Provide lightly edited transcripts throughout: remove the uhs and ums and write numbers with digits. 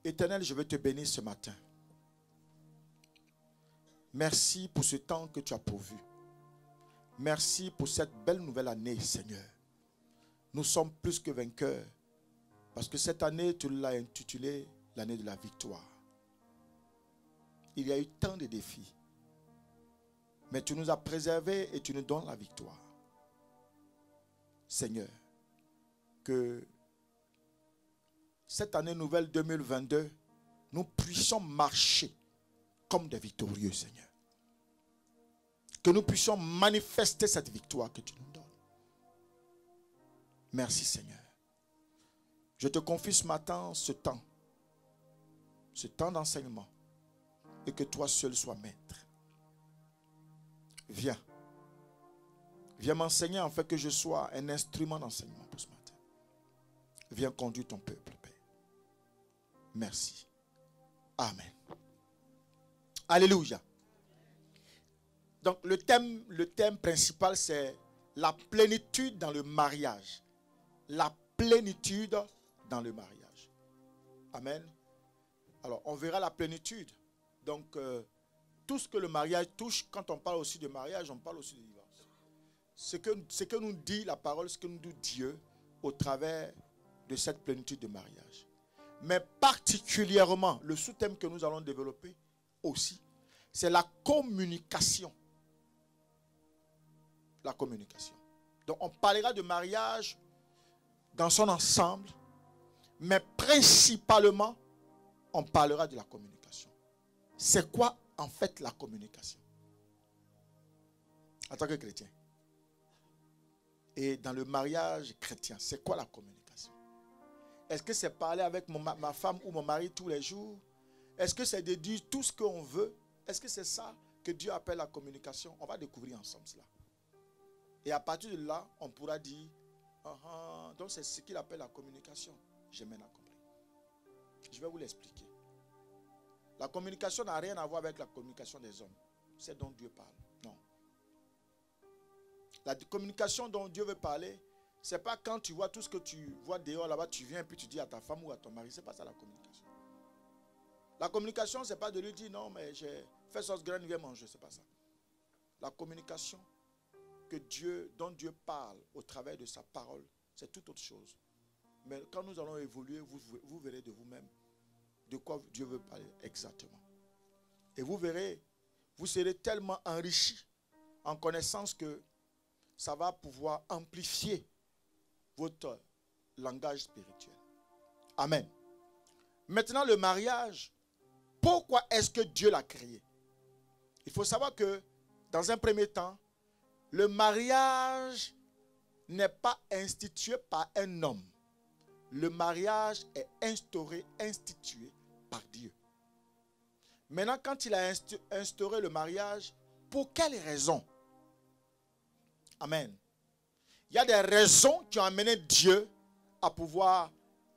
Éternel, je veux te bénir ce matin. Merci pour ce temps que tu as pourvu. Merci pour cette belle nouvelle année, Seigneur. Nous sommes plus que vainqueurs. Parce que cette année, tu l'as intitulée l'année de la victoire. Il y a eu tant de défis. Mais tu nous as préservés et tu nous donnes la victoire. Seigneur, que cette année nouvelle 2022, nous puissions marcher comme des victorieux, Seigneur. Que nous puissions manifester cette victoire que tu nous donnes. Merci, Seigneur. Je te confie ce matin ce temps d'enseignement, et que toi seul sois maître. Viens. Viens m'enseigner en fait que je sois un instrument d'enseignement pour ce matin. Viens conduire ton peuple, Père. Merci. Amen. Alléluia. Donc le thème principal, c'est la plénitude dans le mariage. La plénitude dans le mariage. Amen. Alors on verra la plénitude. Donc tout ce que le mariage touche, quand on parle aussi de mariage, on parle aussi de divorce. Ce que nous dit la parole, ce que nous dit Dieu au travers de cette plénitude de mariage. Mais particulièrement, le sous-thème que nous allons développer aussi, c'est la communication. La communication. Donc on parlera de mariage dans son ensemble, mais principalement, on parlera de la communication. C'est quoi en fait la communication? En tant que chrétien. Et dans le mariage chrétien, c'est quoi la communication? Est-ce que c'est parler avec ma femme ou mon mari tous les jours? Est-ce que c'est de dire tout ce qu'on veut? Est-ce que c'est ça que Dieu appelle la communication? On va découvrir ensemble cela. Et à partir de là, on pourra dire, donc c'est ce qu'il appelle la communication. J'ai maintenant compris. Je vais vous l'expliquer. La communication n'a rien à voir avec la communication des hommes. C'est dont Dieu parle. Non. La communication dont Dieu veut parler, c'est pas quand tu vois tout ce que tu vois dehors là-bas, tu viens et puis tu dis à ta femme ou à ton mari. C'est pas ça la communication. La communication, c'est pas de lui dire non, mais j'ai fait sauce graine, viens manger. C'est pas ça. La communication dont Dieu parle au travers de sa parole, c'est toute autre chose. Mais quand nous allons évoluer, vous verrez de vous-même de quoi Dieu veut parler exactement. Et vous verrez, vous serez tellement enrichis en connaissance que ça va pouvoir amplifier votre langage spirituel. Amen. Maintenant, le mariage, pourquoi est-ce que Dieu l'a créé? Il faut savoir que, dans un premier temps, le mariage n'est pas institué par un homme. Le mariage est institué par Dieu. Maintenant, quand il a instauré le mariage, pour quelles raisons? Amen. Il y a des raisons qui ont amené Dieu à pouvoir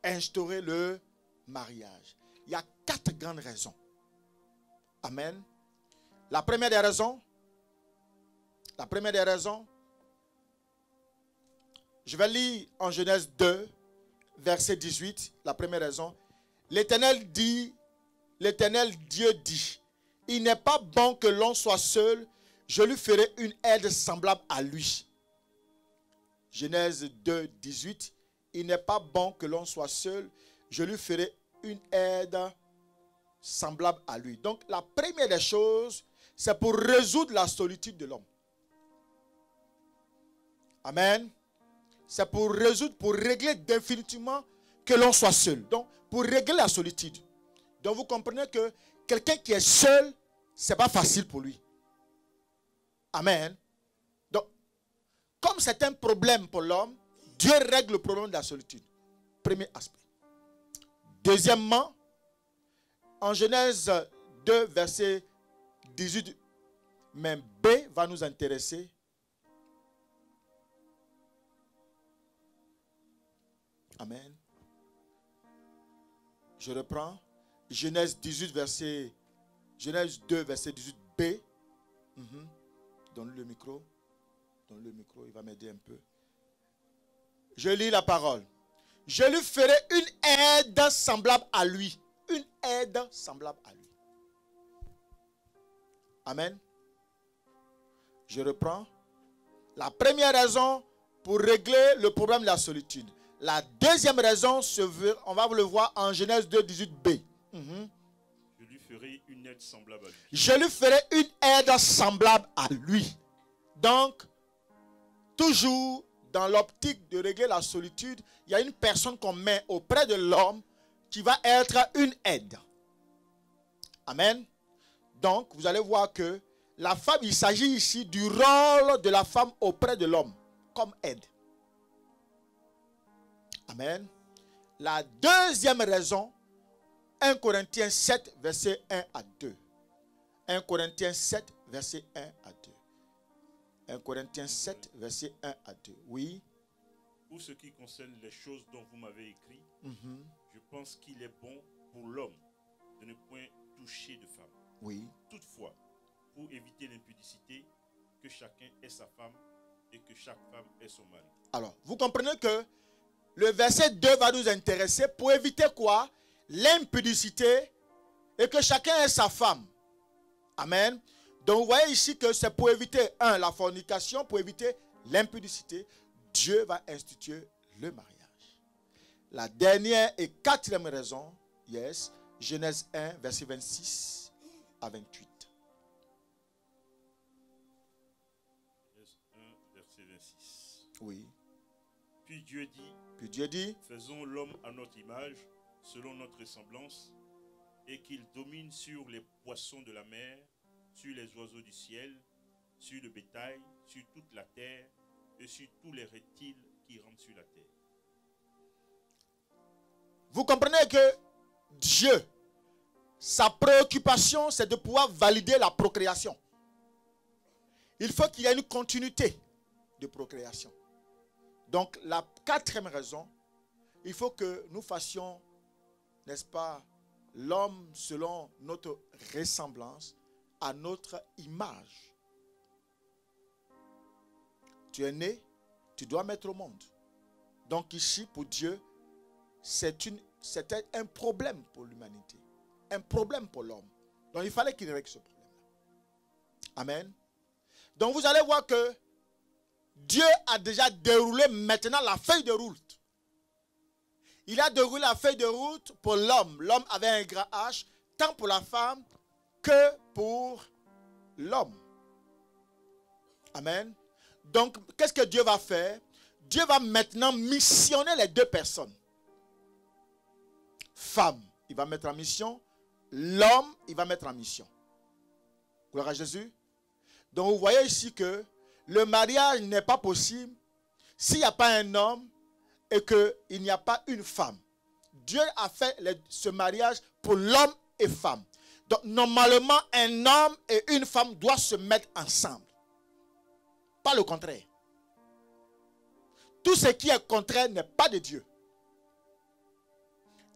instaurer le mariage. Il y a 4 grandes raisons. Amen. La première des raisons, je vais lire en Genèse 2, verset 18, la première raison. L'Éternel Dieu dit, il n'est pas bon que l'on soit seul, je lui ferai une aide semblable à lui. Genèse 2, 18, il n'est pas bon que l'on soit seul, je lui ferai une aide semblable à lui. Donc la première des choses, c'est pour résoudre la solitude de l'homme. Amen. C'est pour régler définitivement que l'on soit seul. Donc, pour régler la solitude. Donc, vous comprenez que quelqu'un qui est seul, ce n'est pas facile pour lui. Amen. Donc, comme c'est un problème pour l'homme, Dieu règle le problème de la solitude. Premier aspect. Deuxièmement, en Genèse 2, verset 18, mais B va nous intéresser. Amen. Je reprends. Genèse 2, verset 18b. Donne-lui le micro. Donne-lui le micro, il va m'aider un peu. Je lis la parole. Je lui ferai une aide semblable à lui. Une aide semblable à lui. Amen. Je reprends. La première raison pour régler le problème de la solitude. La deuxième raison, on va le voir en Genèse 2, 18b. Je lui ferai une aide semblable à lui. Je lui ferai une aide semblable à lui. Donc, toujours dans l'optique de régler la solitude, il y a une personne qu'on met auprès de l'homme qui va être une aide. Amen. Donc, vous allez voir que la femme, il s'agit ici du rôle de la femme auprès de l'homme, comme aide. Amen. La deuxième raison, 1 Corinthiens 7, verset 1 à 2. 1 Corinthiens 7, verset 1 à 2. 1 Corinthiens 7, verset 1 à 2. Oui. Pour ce qui concerne les choses dont vous m'avez écrit, je pense qu'il est bon pour l'homme de ne point toucher de femme. Oui. Toutefois, pour éviter l'impudicité, que chacun ait sa femme et que chaque femme ait son mari. Alors, vous comprenez que le verset 2 va nous intéresser pour éviter quoi? L'impudicité et que chacun ait sa femme. Amen. Donc, vous voyez ici que c'est pour éviter, la fornication, pour éviter l'impudicité. Dieu va instituer le mariage. La dernière et quatrième raison, Genèse 1, verset 26 à 28. Genèse 1, verset 26. Oui. Puis Dieu dit, faisons l'homme à notre image, selon notre ressemblance, et qu'il domine sur les poissons de la mer, sur les oiseaux du ciel, sur le bétail, sur toute la terre, et sur tous les reptiles qui rampent sur la terre. Vous comprenez que Dieu, sa préoccupation, c'est de pouvoir valider la procréation. Il faut qu'il y ait une continuité de procréation. Donc, la quatrième raison, il faut que nous fassions, n'est-ce pas, l'homme selon notre ressemblance, à notre image. Tu es né, tu dois mettre au monde. Donc ici, pour Dieu, c'était un problème pour l'humanité. Un problème pour l'homme. Donc il fallait qu'il règle ce problème-là. Amen. Donc vous allez voir que Dieu a déjà déroulé maintenant la feuille de route. Il a déroulé la feuille de route pour l'homme. L'homme avait un grand H, tant pour la femme que pour l'homme. Amen. Donc, qu'est-ce que Dieu va faire? Dieu va maintenant missionner les deux personnes. Femme, il va mettre en mission. L'homme, il va mettre en mission. Gloire à Jésus. Donc, vous voyez ici que le mariage n'est pas possible s'il n'y a pas un homme et qu'il n'y a pas une femme. Dieu a fait ce mariage pour l'homme et femme. Donc, normalement, un homme et une femme doivent se mettre ensemble. Pas le contraire. Tout ce qui est contraire n'est pas de Dieu.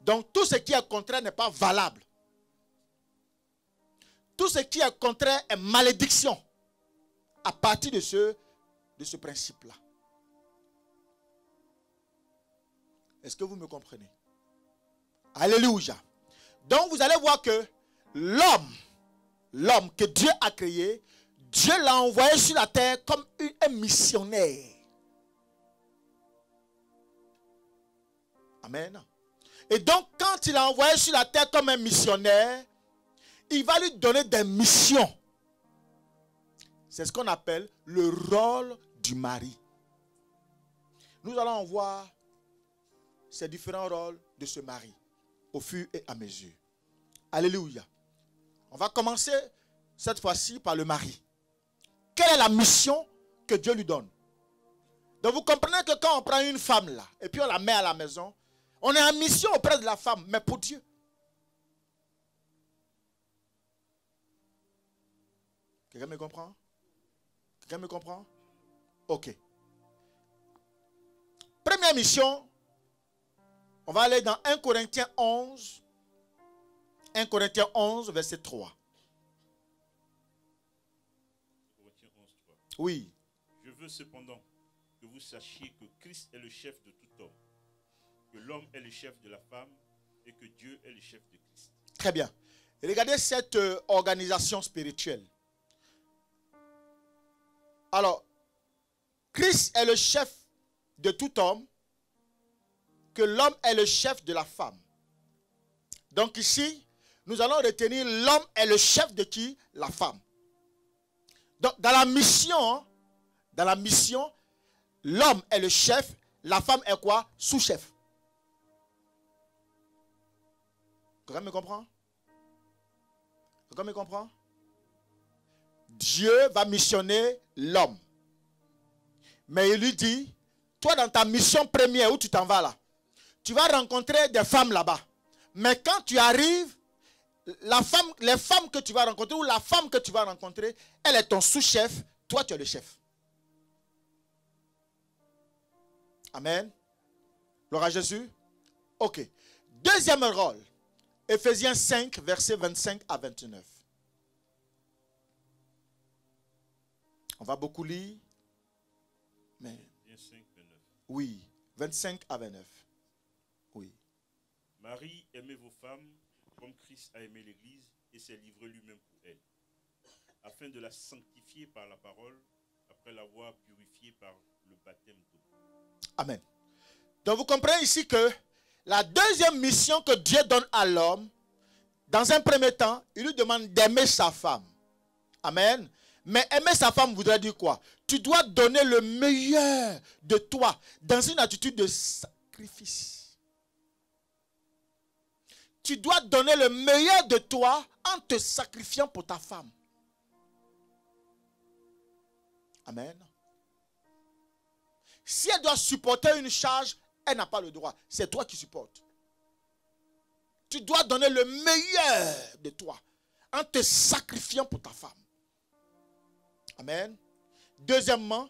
Donc, tout ce qui est contraire n'est pas valable. Tout ce qui est contraire est malédiction. À partir de ce principe-là. Est-ce que vous me comprenez? Alléluia. Donc, vous allez voir que l'homme que Dieu a créé, Dieu l'a envoyé sur la terre comme un missionnaire. Amen. Et donc, quand il l'a envoyé sur la terre comme un missionnaire, il va lui donner des missions. C'est ce qu'on appelle le rôle du mari. Nous allons voir ces différents rôles de ce mari au fur et à mesure. Alléluia. On va commencer cette fois-ci par le mari. Quelle est la mission que Dieu lui donne? Donc vous comprenez que quand on prend une femme là, et puis on la met à la maison, on est en mission auprès de la femme, mais pour Dieu. Quelqu'un me comprend? Quelqu'un me comprend? Ok. Première mission, on va aller dans 1 Corinthiens 11. 1 Corinthiens 11, verset 3. Oui. Je veux cependant que vous sachiez que Christ est le chef de tout homme, que l'homme est le chef de la femme et que Dieu est le chef de Christ. Très bien. Et regardez cette organisation spirituelle. Alors, Christ est le chef de tout homme, que l'homme est le chef de la femme. Donc ici, nous allons retenir l'homme est le chef de qui? La femme. Donc dans la mission, l'homme est le chef, la femme est quoi? Sous-chef. Quelqu'un me comprend? Quelqu'un me comprend? Dieu va missionner l'homme. Mais il lui dit, toi dans ta mission première où tu t'en vas là, tu vas rencontrer des femmes là-bas. Mais quand tu arrives, les femmes que tu vas rencontrer ou la femme que tu vas rencontrer, elle est ton sous-chef, toi tu es le chef. Amen. Gloire à Jésus. Ok. Deuxième rôle. Éphésiens 5, versets 25 à 29. On va beaucoup lire. Mais, oui, 25 à 29. Oui. Marie, aimez vos femmes comme Christ a aimé l'Église et s'est livré lui-même pour elle, afin de la sanctifier par la parole, après l'avoir purifiée par le baptême d'eau. Amen. Donc vous comprenez ici que la deuxième mission que Dieu donne à l'homme, dans un premier temps, il lui demande d'aimer sa femme. Amen. Mais aimer sa femme voudrait dire quoi? Tu dois donner le meilleur de toi dans une attitude de sacrifice. Tu dois donner le meilleur de toi en te sacrifiant pour ta femme. Amen. Si elle doit supporter une charge, elle n'a pas le droit. C'est toi qui supportes. Tu dois donner le meilleur de toi en te sacrifiant pour ta femme. Amen. Deuxièmement,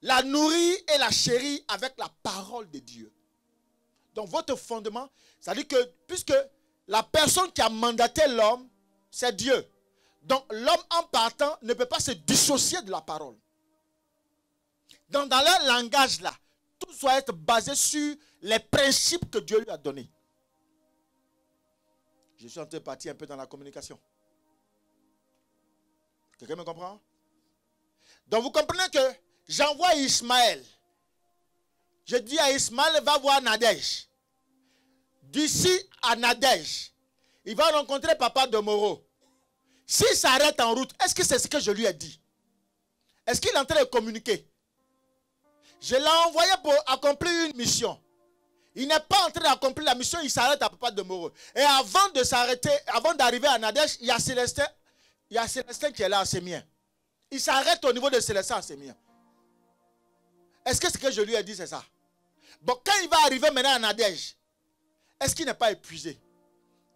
la nourrir et la chérir avec la parole de Dieu. Donc votre fondement, c'est-à-dire que puisque la personne qui a mandaté l'homme, c'est Dieu. Donc l'homme en partant ne peut pas se dissocier de la parole. Donc dans leur langage là, tout doit être basé sur les principes que Dieu lui a donnés. Je suis en train de partir un peu dans la communication. Quelqu'un me comprend? Donc vous comprenez que j'envoie Ismaël. Je dis à Ismaël, va voir Nadège. D'ici à Nadège, il va rencontrer papa de Moro. S'il s'arrête en route, est-ce que c'est ce que je lui ai dit? Est-ce qu'il est en train de communiquer? Je l'ai envoyé pour accomplir une mission. Il n'est pas en train d'accomplir la mission, il s'arrête à papa de Moro. Et avant de s'arrêter, avant d'arriver à Nadège, il y a Célestin. Il y a Célestin qui est là, c'est mien. Il s'arrête au niveau de Célestin, c'est mien. Est-ce que ce que je lui ai dit, c'est ça? Bon, quand il va arriver maintenant à Nadège, est-ce qu'il n'est pas épuisé?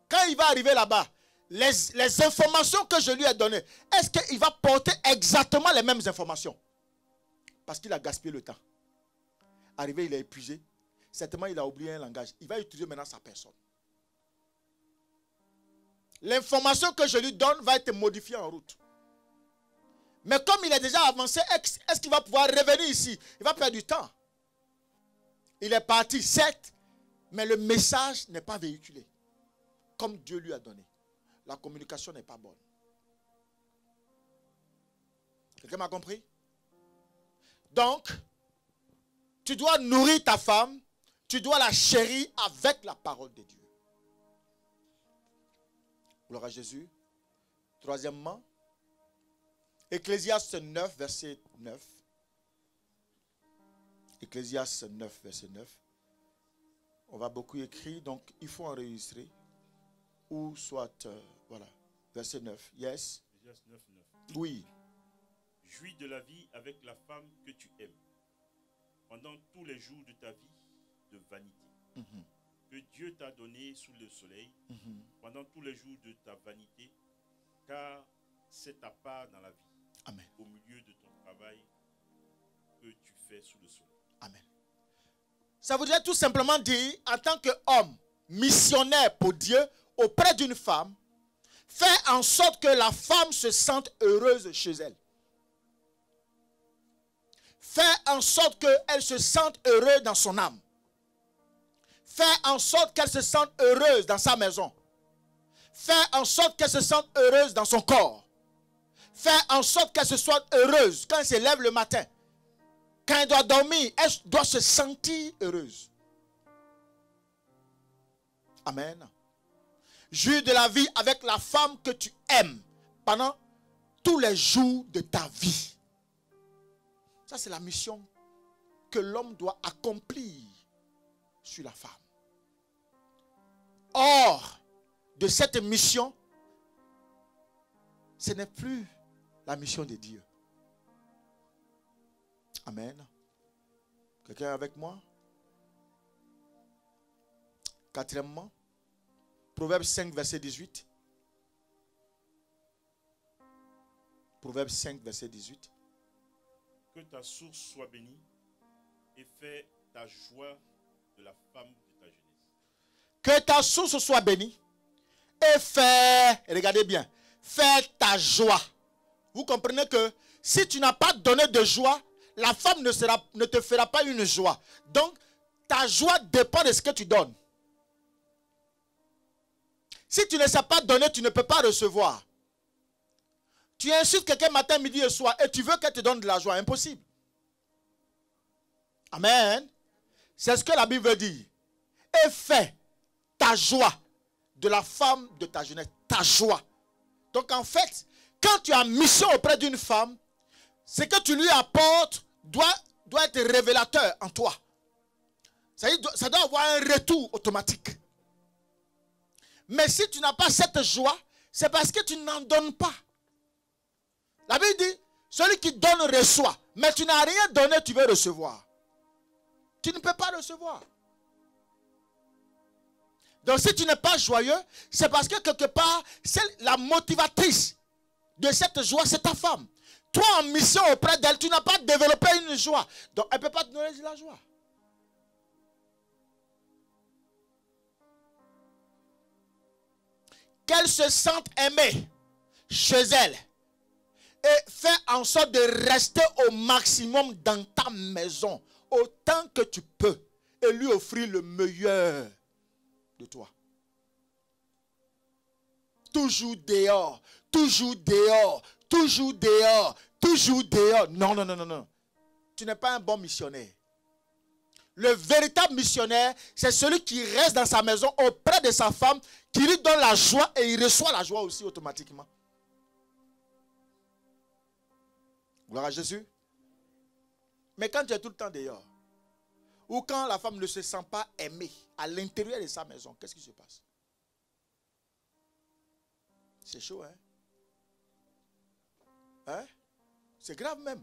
Quand il va arriver là-bas, les informations que je lui ai données, est-ce qu'il va porter exactement les mêmes informations? Parce qu'il a gaspillé le temps. Arrivé, il est épuisé. Certainement, il a oublié un langage. Il va utiliser maintenant sa personne. L'information que je lui donne va être modifiée en route. Mais comme il est déjà avancé, est-ce qu'il va pouvoir revenir ici? Il va perdre du temps. Il est parti, certes, mais le message n'est pas véhiculé. Comme Dieu lui a donné. La communication n'est pas bonne. Quelqu'un m'a compris? Donc, tu dois nourrir ta femme, tu dois la chérir avec la parole de Dieu. Gloire à Jésus. Troisièmement, Ecclésiaste 9, verset 9. Ecclésiaste 9, verset 9. On va beaucoup écrire, donc il faut enregistrer. Ou soit, voilà, verset 9. Yes. Ecclésiaste 9, 9. Oui. Jouis de la vie avec la femme que tu aimes, pendant tous les jours de ta vie de vanité, que Dieu t'a donné sous le soleil, pendant tous les jours de ta vanité, car c'est ta part dans la vie. Amen. Au milieu de ton travail que tu fais sous le soleil. Amen. Ça voudrait tout simplement dire, en tant qu'homme missionnaire pour Dieu auprès d'une femme, faire en sorte que la femme se sente heureuse chez elle. Faire en sorte qu'elle se sente heureuse dans son âme. Fais en sorte qu'elle se sente heureuse dans sa maison. Fais en sorte qu'elle se sente heureuse dans son corps. Fais en sorte qu'elle se soit heureuse quand elle se lève le matin. Quand elle doit dormir, elle doit se sentir heureuse. Amen. Jouis de la vie avec la femme que tu aimes pendant tous les jours de ta vie. Ça, c'est la mission que l'homme doit accomplir sur la femme. Or, de cette mission, ce n'est plus la mission de Dieu. Amen. Quelqu'un est avec moi? Quatrièmement, Proverbe 5, verset 18. Proverbe 5, verset 18. Que ta source soit bénie et fais ta joie de la femme de ta jeunesse. Que ta source soit bénie et fais, regardez bien, fais ta joie. Vous comprenez que si tu n'as pas donné de joie, la femme ne te fera pas une joie. Donc, ta joie dépend de ce que tu donnes. Si tu ne sais pas donner, tu ne peux pas recevoir. Tu insultes quelqu'un matin, midi et soir et tu veux qu'elle te donne de la joie. Impossible. Amen. C'est ce que la Bible dit. Et fais ta joie de la femme de ta jeunesse. Ta joie. Donc en fait, quand tu as mission auprès d'une femme, ce que tu lui apportes doit être révélateur en toi. Ça doit avoir un retour automatique. Mais si tu n'as pas cette joie, c'est parce que tu n'en donnes pas. La Bible dit, celui qui donne reçoit. Mais tu n'as rien donné, tu veux recevoir. Tu ne peux pas recevoir. Donc si tu n'es pas joyeux, c'est parce que quelque part, c'est la motivatrice de cette joie, c'est ta femme. Toi en mission auprès d'elle, tu n'as pas développé une joie. Donc elle ne peut pas te donner de la joie. Qu'elle se sente aimée chez elle. Et fais en sorte de rester au maximum dans ta maison. Autant que tu peux. Et lui offrir le meilleur de toi. Toujours dehors. Toujours dehors. Toujours dehors. Toujours dehors. Non, non, non, non, non. Tu n'es pas un bon missionnaire. Le véritable missionnaire, c'est celui qui reste dans sa maison auprès de sa femme, qui lui donne la joie et il reçoit la joie aussi automatiquement. Gloire à Jésus. Mais quand tu es tout le temps dehors, ou quand la femme ne se sent pas aimée à l'intérieur de sa maison, qu'est-ce qui se passe? C'est chaud, hein? Hein? C'est grave même.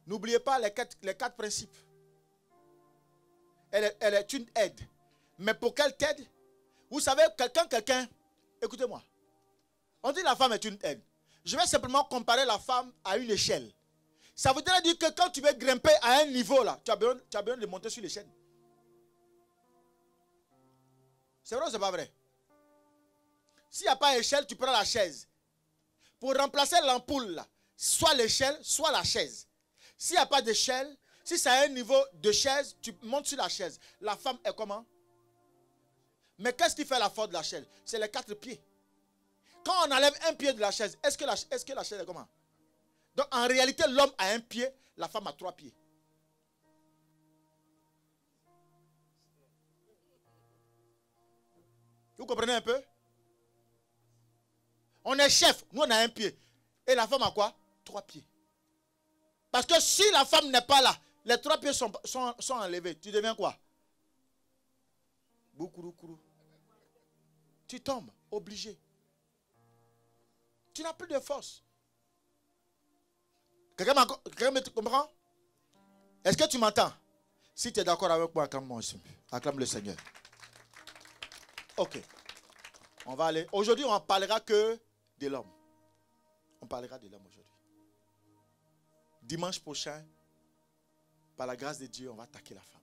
N'oubliez pas les quatre principes. Elle est une aide. Mais pour qu'elle t'aide, vous savez, quelqu'un, écoutez-moi. On dit la femme est une aide. Je vais simplement comparer la femme à une échelle. Ça voudrait dire que quand tu veux grimper à un niveau, là, tu as besoin de monter sur l'échelle. C'est vrai ou c'est pas vrai? S'il n'y a pas d'échelle, tu prends la chaise. Pour remplacer l'ampoule, là, soit l'échelle, soit la chaise. S'il n'y a pas d'échelle, si c'est à un niveau de chaise, tu montes sur la chaise. La femme est comment? Mais qu'est-ce qui fait la force de la chaise? C'est les 4 pieds. Quand on enlève un pied de la chaise, est-ce que la chaise est comment? Donc en réalité, l'homme a un pied, la femme a 3 pieds. Vous comprenez un peu? On est chef, nous on a un pied. Et la femme a quoi? 3 pieds. Parce que si la femme n'est pas là, les 3 pieds sont enlevés. Tu deviens quoi? Boukouroukourou. Tu tombes, obligé. Tu n'as plus de force. Quelqu'un me comprend? Est-ce que tu m'entends? Si tu es d'accord avec moi, acclame-moi aussi. Acclame le Seigneur. Ok. On va aller. Aujourd'hui, on ne parlera que de l'homme. On parlera de l'homme aujourd'hui. Dimanche prochain, par la grâce de Dieu, on va attaquer la femme.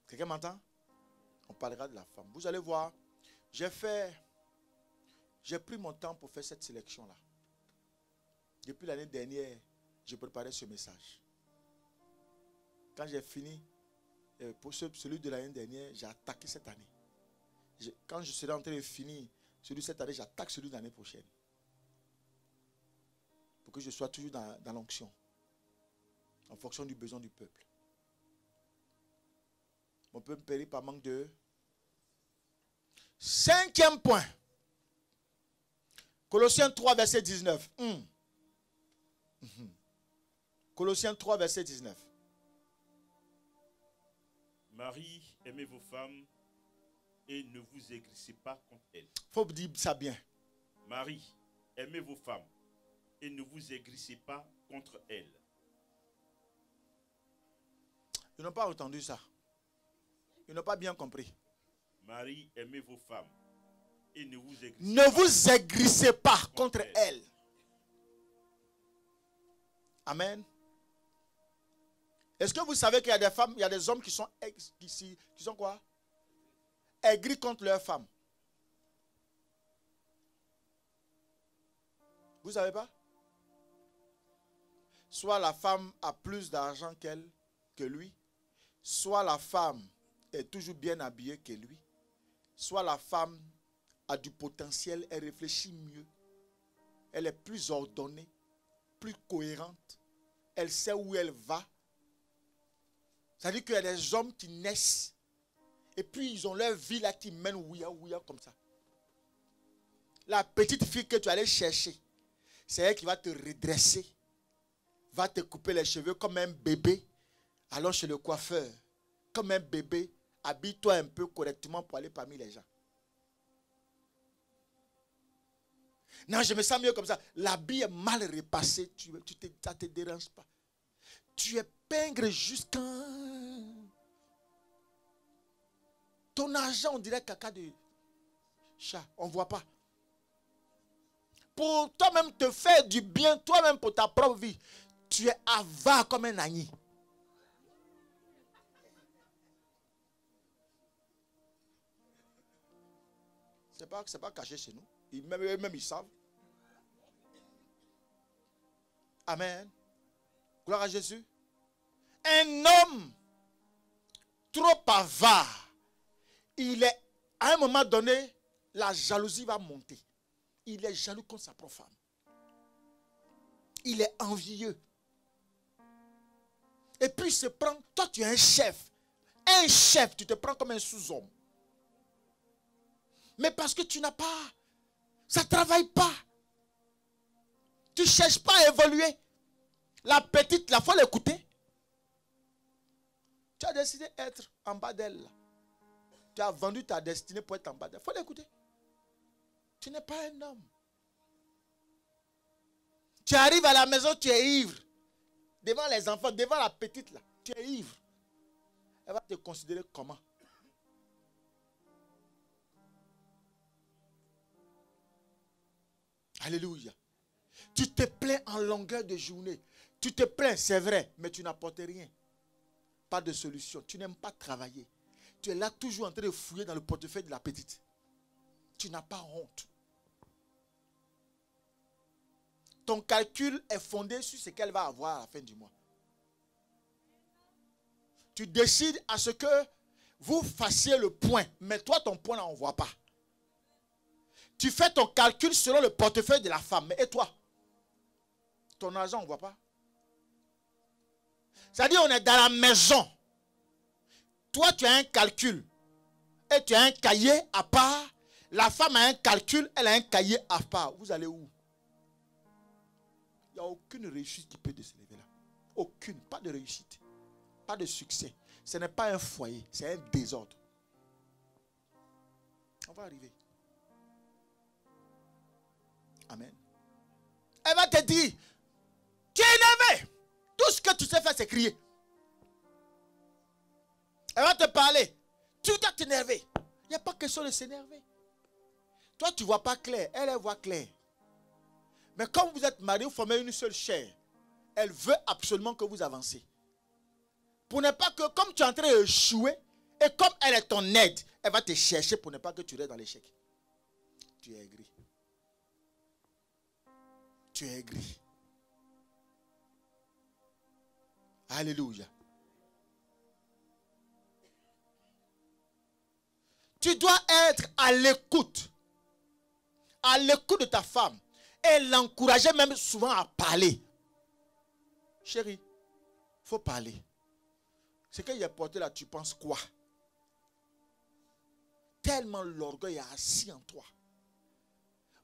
Quelqu'un m'entend? On parlera de la femme. Vous allez voir, j'ai pris mon temps pour faire cette sélection-là. Depuis l'année dernière, j'ai préparé ce message. Quand j'ai fini, pour celui de l'année dernière, j'ai attaqué cette année. Quand je serai en train de finir celui de cette année, j'attaque celui de l'année prochaine. Pour que je sois toujours dans l'onction. En fonction du besoin du peuple. On peut me périr par manque de... 5e point. Colossiens 3, verset 19. Colossiens 3, verset 19. Marie, aimez vos femmes et ne vous aigrissez pas contre elles. Il faut dire ça bien. Marie, aimez vos femmes et ne vous aigrissez pas contre elles. Ils n'ont pas entendu ça. Ils n'ont pas bien compris. Marie, aimez vos femmes et ne vous aigrissez ne vous aigrissez pas contre elles. Amen. Est-ce que vous savez qu'il y a des femmes, il y a des hommes qui sont quoi? Aigris contre leurs femmes. Vous ne savez pas? Soit la femme a plus d'argent qu'elle, que lui. Soit la femme est toujours bien habillée que lui. Soit la femme a du potentiel, elle réfléchit mieux. Elle est plus ordonnée, plus cohérente. Elle sait où elle va. C'est-à-dire qu'il y a des hommes qui naissent et puis ils ont leur vie là qui mène ouïa comme ça. La petite fille que tu allais chercher, c'est elle qui va te redresser, va te couper les cheveux comme un bébé. Allons chez le coiffeur, comme un bébé, habille-toi un peu correctement pour aller parmi les gens. Non, je me sens mieux comme ça. L'habit est mal repassé, ça ne te dérange pas. Tu es pingre jusqu'à... Ton argent, on dirait caca de chat. On ne voit pas. Pour toi-même te faire du bien, toi-même pour ta propre vie, tu es avare comme un agneau. C'est pas caché chez nous. Même ils savent. Amen. Gloire à Jésus. Un homme trop avare, à un moment donné, la jalousie va monter. Il est jaloux contre sa propre femme. Il est envieux. Et puis il se prend, toi tu es un chef. Un chef, tu te prends comme un sous-homme. Mais parce que tu n'as pas, ça ne travaille pas. Tu ne cherches pas à évoluer. La petite, il faut l'écouter. Tu as décidé d'être en bas d'elle. Tu as vendu ta destinée pour être en bas d'elle. Il faut l'écouter. Tu n'es pas un homme. Tu arrives à la maison, tu es ivre. Devant les enfants, devant la petite là, tu es ivre. Elle va te considérer comment? Alléluia. Tu te plains en longueur de journée. Tu te plains, c'est vrai, mais tu n'apportes rien. Pas de solution. Tu n'aimes pas travailler. Tu es là toujours en train de fouiller dans le portefeuille de la petite. Tu n'as pas honte. Ton calcul est fondé sur ce qu'elle va avoir à la fin du mois. Tu décides à ce que vous fassiez le point. Mais toi, ton point, là, on ne voit pas. Tu fais ton calcul selon le portefeuille de la femme. Et toi, ton argent, on ne voit pas. C'est-à-dire, on est dans la maison. Toi, tu as un calcul. Et tu as un cahier à part. La femme a un calcul, elle a un cahier à part. Vous allez où? Il n'y a aucune réussite qui peut se lever là. Aucune. Pas de réussite. Pas de succès. Ce n'est pas un foyer. C'est un désordre. On va arriver. Amen. Elle va te dire, tu es énervé. Tout ce que tu sais faire, c'est crier. Elle va te parler. Tu dois t'énerver. Il n'y a pas question de s'énerver. Toi, tu ne vois pas clair. Elle voit clair. Mais comme vous êtes mariés, vous formez une seule chair. Elle veut absolument que vous avancez. Pour ne pas que, comme tu es en train d'échouer, et comme elle est ton aide, elle va te chercher pour ne pas que tu restes dans l'échec. Tu es aigri. Tu es aigri. Alléluia. Tu dois être à l'écoute. À l'écoute de ta femme. Et l'encourager même souvent à parler. Chérie, il faut parler. Ce qu'il a porté là, tu penses quoi? Tellement l'orgueil est assis en toi.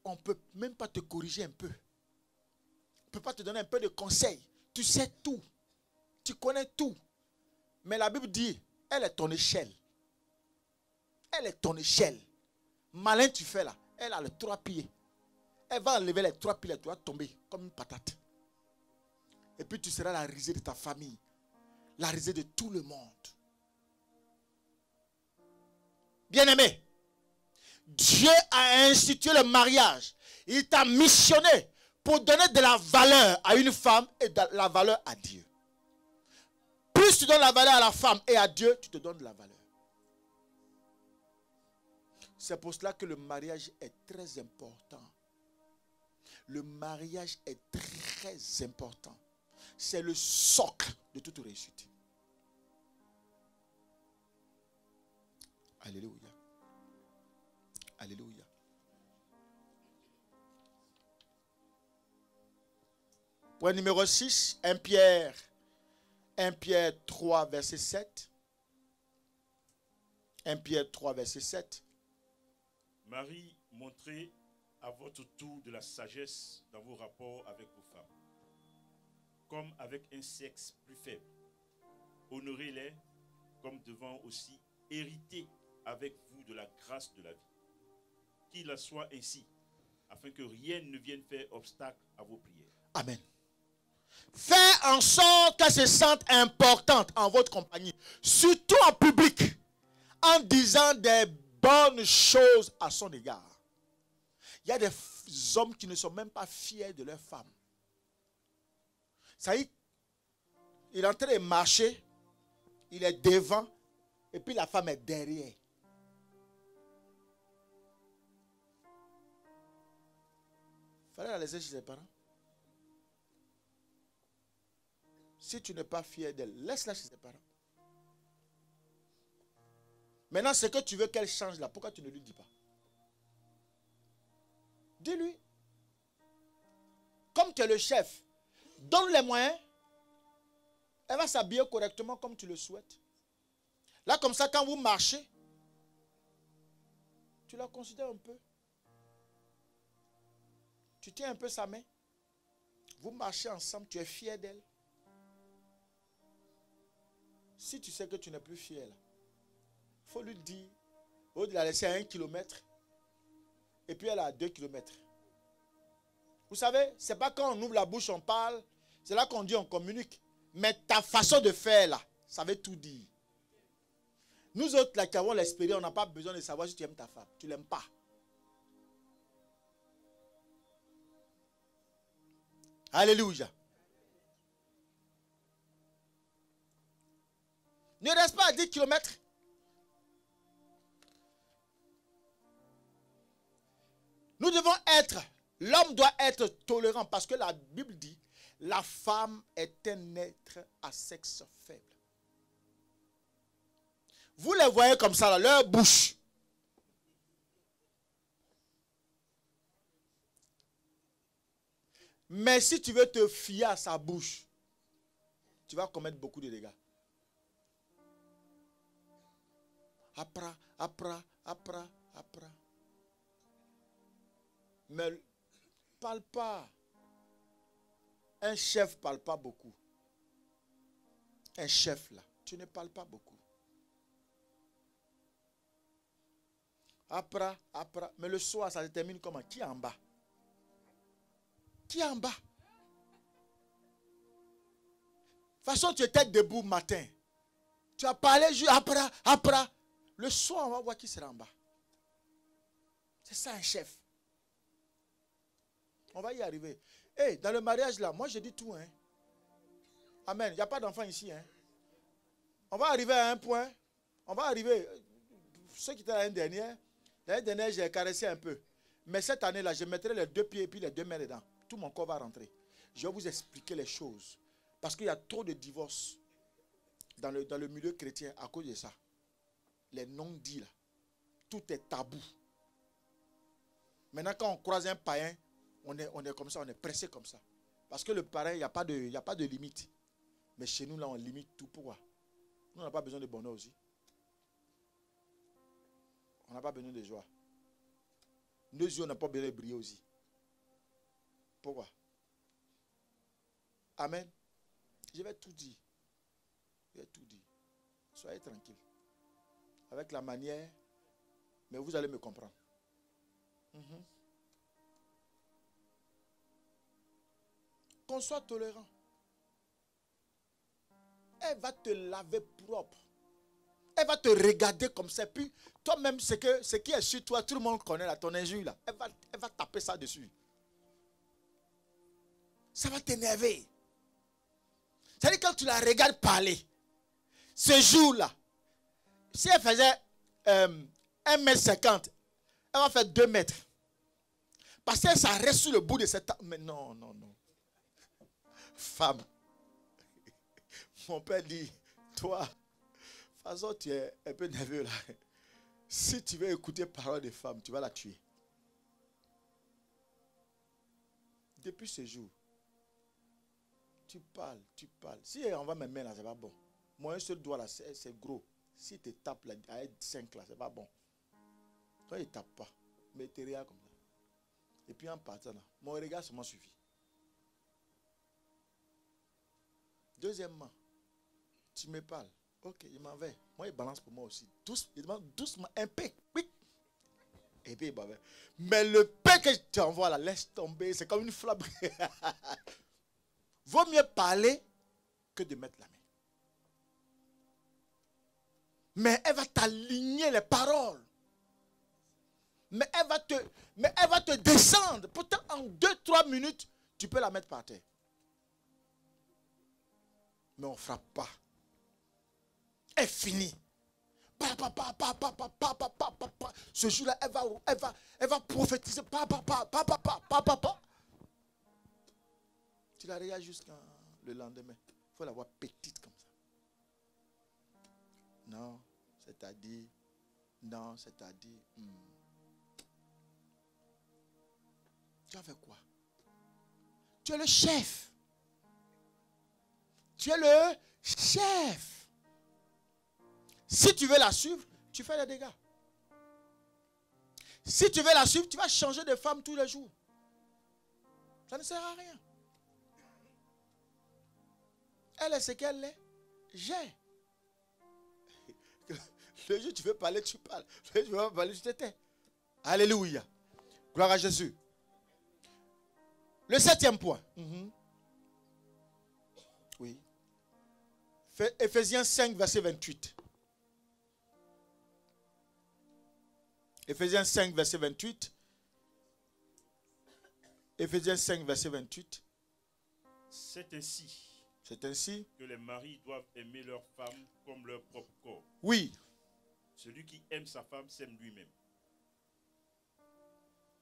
On ne peut même pas te corriger un peu. On ne peut pas te donner un peu de conseils. Tu sais tout. Tu connais tout. Mais la Bible dit, elle est ton échelle. Elle est ton échelle. Malin tu fais là. Elle a les 3 pieds. Elle va enlever les 3 pieds. Tu vas tomber comme une patate. Et puis tu seras la risée de ta famille. La risée de tout le monde. Bien-aimé, Dieu a institué le mariage. Il t'a missionné pour donner de la valeur à une femme et de la valeur à Dieu. Plus tu donnes la valeur à la femme et à Dieu, tu te donnes de la valeur. C'est pour cela que le mariage est très important. Le mariage est très important. C'est le socle de toute réussite. Alléluia. Alléluia. Point numéro 6, 1 Pierre 3, verset 7. 1 Pierre 3, verset 7. Marie, montrez à votre tour de la sagesse dans vos rapports avec vos femmes, comme avec un sexe plus faible. Honorez-les comme devant aussi hériter avec vous de la grâce de la vie. Qu'il en soit ainsi, afin que rien ne vienne faire obstacle à vos prières. Amen. Faites en sorte qu'elle se sente importante en votre compagnie, surtout en public, en disant des bonnes choses à son égard. Il y a des hommes qui ne sont même pas fiers de leur femme. Ça y est, il est en train de marcher, il est devant, et puis la femme est derrière. Il fallait la laisser chez ses parents. Si tu n'es pas fier d'elle, laisse-la chez ses parents. Maintenant, ce que tu veux qu'elle change là, pourquoi tu ne lui dis pas? Dis-lui. Comme tu es le chef, donne les moyens. Elle va s'habiller correctement comme tu le souhaites. Là, comme ça, quand vous marchez, tu la considères un peu. Tu tiens un peu sa main. Vous marchez ensemble, tu es fier d'elle. Si tu sais que tu n'es plus fier, il faut lui dire, au lieu de la laisser à 1 kilomètre, et puis elle est à 2 kilomètres. Vous savez, ce n'est pas quand on ouvre la bouche, on parle, c'est là qu'on dit, on communique. Mais ta façon de faire là, ça veut tout dire. Nous autres là qui avons l'expérience, on n'a pas besoin de savoir si tu aimes ta femme. Tu ne l'aimes pas. Alléluia. Ne reste pas à 10 kilomètres. Nous devons être, l'homme doit être tolérant parce que la Bible dit, la femme est un être à sexe faible. Vous les voyez comme ça, là, leur bouche. Mais si tu veux te fier à sa bouche, tu vas commettre beaucoup de dégâts. Après. Mais parle pas. Un chef ne parle pas beaucoup. Un chef là, tu ne parles pas beaucoup. Après. Mais le soir, ça se termine comment? Qui est en bas? Qui est en bas? De toute façon, tu étais debout matin. Tu as parlé juste après. Le soir, on va voir qui sera en bas. C'est ça un chef. On va y arriver. Hey, dans le mariage là, moi je dis tout. Hein. Amen. Il n'y a pas d'enfant ici. Hein. On va arriver à un point. On va arriver. Ceux qui étaient l'année dernière, j'ai caressé un peu. Mais cette année-là, je mettrai les 2 pieds et puis les 2 mains dedans. Tout mon corps va rentrer. Je vais vous expliquer les choses. Parce qu'il y a trop de divorces dans le milieu chrétien à cause de ça. Les non-dits là. tout est tabou. Maintenant, quand on croise un païen, on est comme ça, on est pressé comme ça. Parce que le païen, il n'y a pas de limite. Mais chez nous, là, on limite tout. Pourquoi? Nous, on n'a pas besoin de bonheur aussi. On n'a pas besoin de joie. Nos yeux n'ont pas besoin de briller aussi. Pourquoi? Amen. Je vais tout dire. Je vais tout dire. Soyez tranquille. Avec la manière, mais vous allez me comprendre. Qu'on soit tolérant. Elle va te laver propre. Elle va te regarder comme ça. Puis toi-même, ce qui est sur toi, tout le monde connaît là, ton injure là. Elle va taper ça dessus. Ça va t'énerver. C'est-à-dire quand tu la regardes parler, ce jour-là, si elle faisait 1m50, elle va faire 2 mètres. Parce que ça reste sur le bout de cette table. Mais non, non, non. Femme. Mon père dit, toi, de toute façon, tu es un peu nerveux là. Si tu veux écouter parole de femme, tu vas la tuer. Depuis ce jour, tu parles. Si on va me mettre là, c'est pas bon. Moi, un seul doigt là, c'est gros. Si tu tapes là, avec 5 là, c'est pas bon. Quand il ne tape pas, mais tu regardes comme ça. Et puis en partant là, mon regard seulement suffit. Deuxièmement, tu me parles. Ok, il m'en va. Moi, il balance pour moi aussi. Il demande doucement, un peu. Oui. Et puis il m'en va. Mais le pain que je t'envoie là, laisse tomber. C'est comme une flamme. Vaut mieux parler que de mettre la main. Mais elle va t'aligner les paroles. Mais elle va te descendre. Pourtant, en 2-3 minutes, tu peux la mettre par terre. Mais on ne frappe pas. Elle finit. Ce jour-là, elle va prophétiser. Tu la regardes jusqu'à le lendemain. Il faut la voir petite comme ça. Non, c'est-à-dire. Non, c'est-à-dire. Tu as fait quoi? Tu es le chef. Tu es le chef. Si tu veux la suivre, tu fais des dégâts. Si tu veux la suivre, tu vas changer de femme tous les jours. Ça ne sert à rien. Elle est ce qu'elle est. J'ai. Le jour où tu veux parler, tu parles. Le jour où tu veux parler, tu te tais. Alléluia. Gloire à Jésus. Le 7e point. Oui. Éphésiens 5, verset 28. Éphésiens 5, verset 28. Éphésiens 5, verset 28. C'est ainsi que les maris doivent aimer leur femme comme leur propre corps. Oui. Celui qui aime sa femme s'aime lui-même.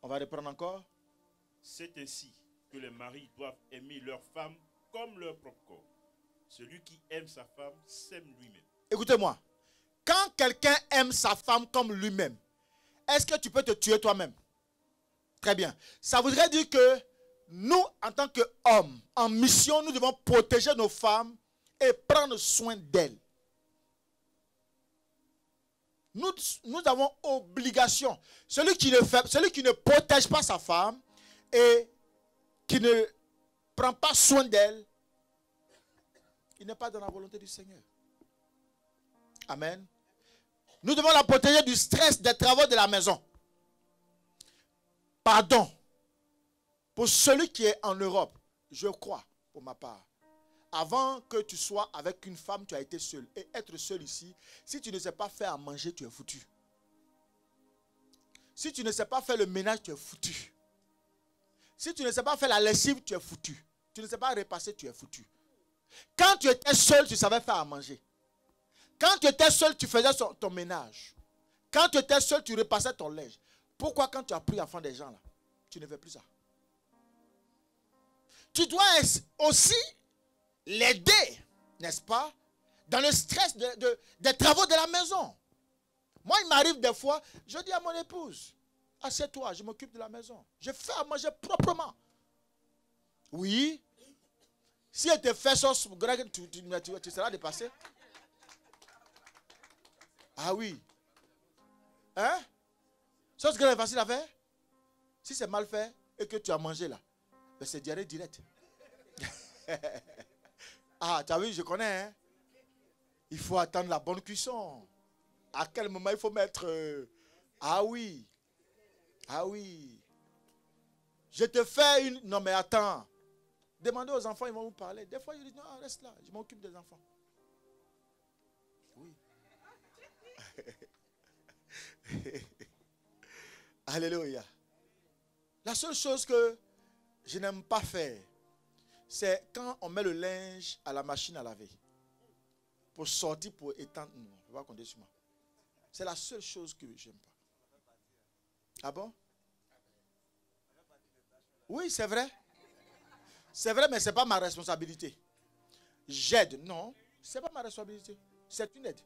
On va reprendre encore. C'est ainsi que les maris doivent aimer leur femme comme leur propre corps. Celui qui aime sa femme s'aime lui-même. Écoutez-moi. Quand quelqu'un aime sa femme comme lui-même, est-ce que tu peux te tuer toi-même? Très bien. Ça voudrait dire que nous, en tant qu'hommes, en mission, nous devons protéger nos femmes et prendre soin d'elles. Nous avons obligation. Celui qui ne protège pas sa femme et qui ne prend pas soin d'elle, il n'est pas dans la volonté du Seigneur. Amen. Nous devons la protéger du stress des travaux de la maison. Pardon. Pour celui qui est en Europe, je crois, pour ma part, avant que tu sois avec une femme, tu as été seul. Et être seul ici, si tu ne sais pas faire à manger, tu es foutu. Si tu ne sais pas faire le ménage, tu es foutu. Si tu ne sais pas faire la lessive, tu es foutu. Tu ne sais pas repasser, tu es foutu. Quand tu étais seul, tu savais faire à manger. Quand tu étais seul, tu faisais ton ménage. Quand tu étais seul, tu repassais ton linge. Pourquoi quand tu as pris enfant des gens là, tu ne fais plus ça? Tu dois aussi l'aider, n'est-ce pas, dans le stress des travaux de la maison. Moi, m'arrive des fois, je dis à mon épouse, assieds-toi, je m'occupe de la maison. Je fais à manger proprement. Oui. Si elle te fait sauce, tu seras dépassé. Ah oui. Hein? Sauce graine est facile à faire. Si c'est mal fait et que tu as mangé là, ben c'est diarrhée directe. Ah, tu as vu, je connais. Hein? Il faut attendre la bonne cuisson. À quel moment il faut mettre... Ah oui. Ah oui. Je te fais une... Non mais attends. Demandez aux enfants, ils vont vous parler. Des fois, ils disent, non, reste là, je m'occupe des enfants. Oui. Alléluia. La seule chose que je n'aime pas faire, c'est quand on met le linge à la machine à laver. Pour sortir, pour étendre. Non, on ne peut pas compter sur moi. C'est la seule chose que je n'aime pas. Ah bon? Oui, c'est vrai. C'est vrai, mais ce n'est pas ma responsabilité. J'aide. Non, ce n'est pas ma responsabilité. C'est une aide.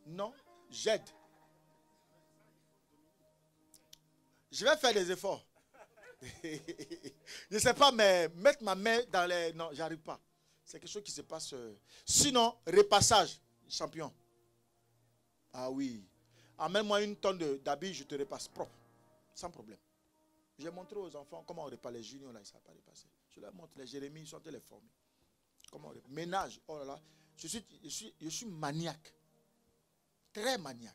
Non, j'aide. Je vais faire des efforts. Je ne sais pas, mais mettre ma main dans les... Non, j'arrive pas. C'est quelque chose qui se passe. Sinon, repassage, champion. Ah oui. Amène-moi une tonne d'habits, je te repasse propre. Sans problème. J'ai montré aux enfants comment on repasse les juniors, là, ils ne savent pas repasser. Je leur montre les Jérémy, ils sont les former. Comment on repasse. Ménage, oh là là. Je suis maniaque. Très maniaque.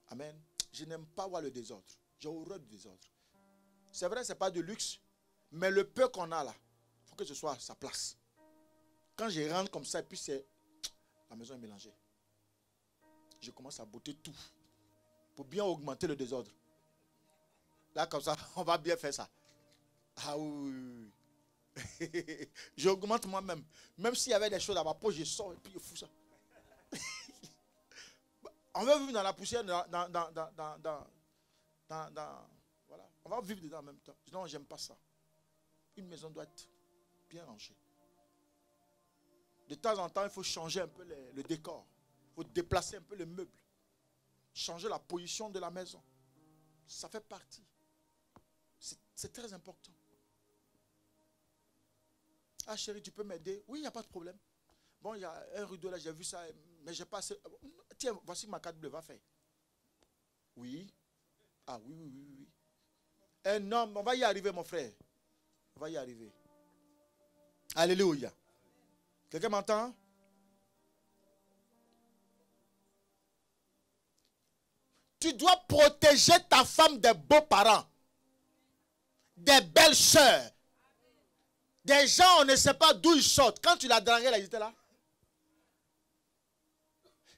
Amen. Je n'aime pas voir le désordre. J'ai horreur du désordre. C'est vrai, ce n'est pas de luxe, mais le peu qu'on a là, il faut que ce soit à sa place. Quand je rentre comme ça, et puis la maison est mélangée. Je commence à botter tout pour bien augmenter le désordre. Là, comme ça, on va bien faire ça. Ah oui. J'augmente moi-même. Même s'il y avait des choses à ma peau, je sors et puis je fous ça. On va vivre dans la poussière, voilà. On va vivre dedans en même temps. Non, j'aime pas ça. Une maison doit être bien rangée. De temps en temps, il faut changer un peu le décor. Il faut déplacer un peu les meubles. Changer la position de la maison. Ça fait partie. C'est très important. Ah chérie, tu peux m'aider? Oui, il n'y a pas de problème. Bon, il y a un rideau là, j'ai vu ça, mais j'ai pas assez. Tiens, voici ma carte bleue, va faire. Oui. Ah oui. Un homme, on va y arriver, mon frère. On va y arriver. Alléluia. Quelqu'un m'entend? Tu dois protéger ta femme des beaux-parents, des belles sœurs, des gens, on ne sait pas d'où ils sortent. Quand tu l'as dragué, là, ils étaient là.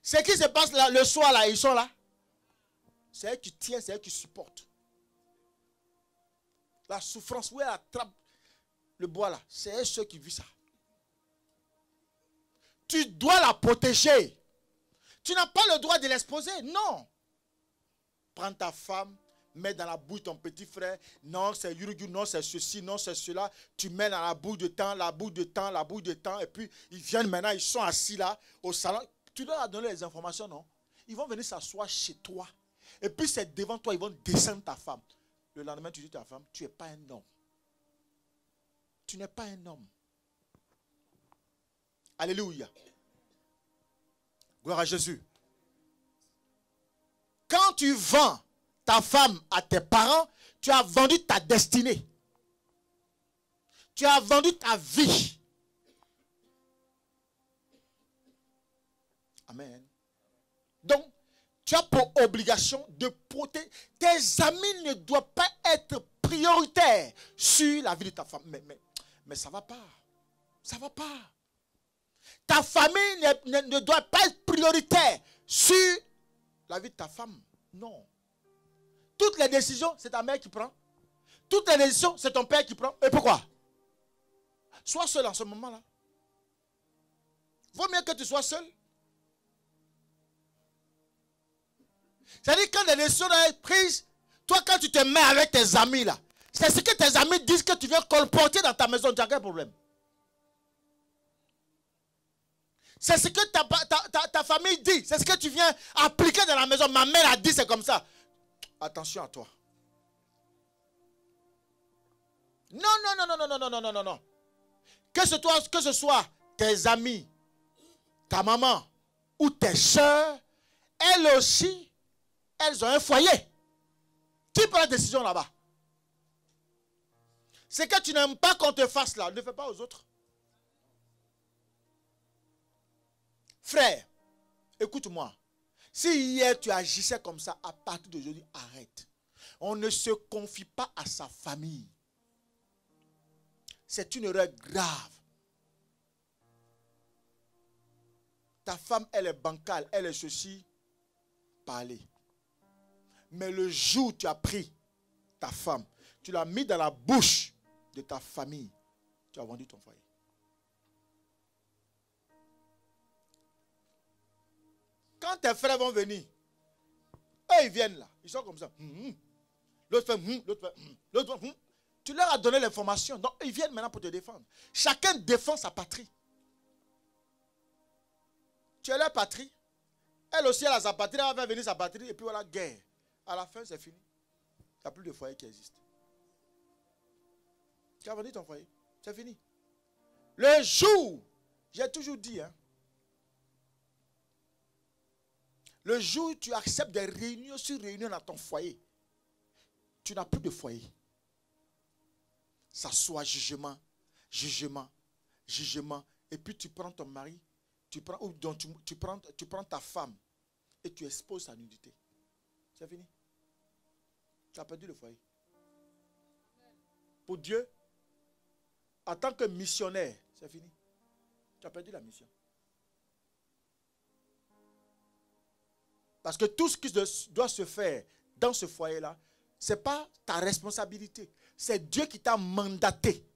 Ce qui se passe là, le soir, là, ils sont là. C'est eux qui tiennent, c'est eux qui supportent. La souffrance, où elle attrape le bois là, c'est eux ceux qui vivent ça. Tu dois la protéger. Tu n'as pas le droit de l'exposer, non. Prends ta femme, mets dans la bouche ton petit frère. Non, c'est Yurugu, non, c'est ceci, non, c'est cela. Tu mets dans la bouche de temps, la bouche de temps, la bouche de temps. Et puis, ils viennent maintenant, ils sont assis là, au salon. Tu dois leur donner les informations, non? Ils vont venir s'asseoir chez toi. Et puis, c'est devant toi, ils vont descendre ta femme. Le lendemain, tu dis à ta femme, tu n'es pas un homme. Tu n'es pas un homme. Alléluia. Gloire à Jésus. Quand tu vends ta femme à tes parents, tu as vendu ta destinée. Tu as vendu ta vie. Amen. Donc, tu as pour obligation de protéger. Tes amis ne doivent pas être prioritaires sur la vie de ta femme. Mais ça ne va pas. Ça ne va pas. Ta famille ne doit pas être prioritaire sur la vie de ta femme. Non. Toutes les décisions, c'est ta mère qui prend. Toutes les décisions, c'est ton père qui prend. Et pourquoi? Sois seul en ce moment-là. Vaut mieux que tu sois seul. C'est-à-dire quand les décisions doivent être prises, toi quand tu te mets avec tes amis là, c'est ce que tes amis disent que tu viens colporter dans ta maison. Tu as quel problème? C'est ce que ta famille dit. C'est ce que tu viens appliquer dans la maison. Ma mère a dit, c'est comme ça. Attention à toi. Non, non, non, non, non, non, non, non, non, non, non. Que ce soit tes amis, ta maman ou tes soeurs, elles aussi, elles ont un foyer. Qui prend la décision là-bas? C'est que tu n'aimes pas qu'on te fasse là. Ne fais pas aux autres. Frère, écoute-moi. Si hier tu agissais comme ça, à partir d'aujourd'hui, arrête. On ne se confie pas à sa famille. C'est une erreur grave. Ta femme, elle est bancale, elle est ceci, parler. Mais le jour où tu as pris ta femme, tu l'as mis dans la bouche de ta famille, tu as vendu ton foyer. Quand tes frères vont venir, eux ils viennent là, ils sont comme ça. L'autre fait l'autre fait l'autre fait Tu leur as donné l'information, donc ils viennent maintenant pour te défendre. Chacun défend sa patrie. Tu es leur patrie. Elle aussi, elle a sa patrie, elle va faire venir sa patrie, et puis voilà, guerre. À la fin, c'est fini. Il n'y a plus de foyer qui existe. Tu as vendu ton foyer, c'est fini. Le jour, j'ai toujours dit, hein, le jour où tu acceptes des réunions sur réunions dans ton foyer, tu n'as plus de foyer. Ça soit jugement, jugement, jugement, et puis tu prends ton mari, tu prends ta femme et tu exposes sa nudité. C'est fini. Tu as perdu le foyer. Pour Dieu, en tant que missionnaire, c'est fini. Tu as perdu la mission. Parce que tout ce qui doit se faire dans ce foyer-là, ce n'est pas ta responsabilité. C'est Dieu qui t'a mandaté.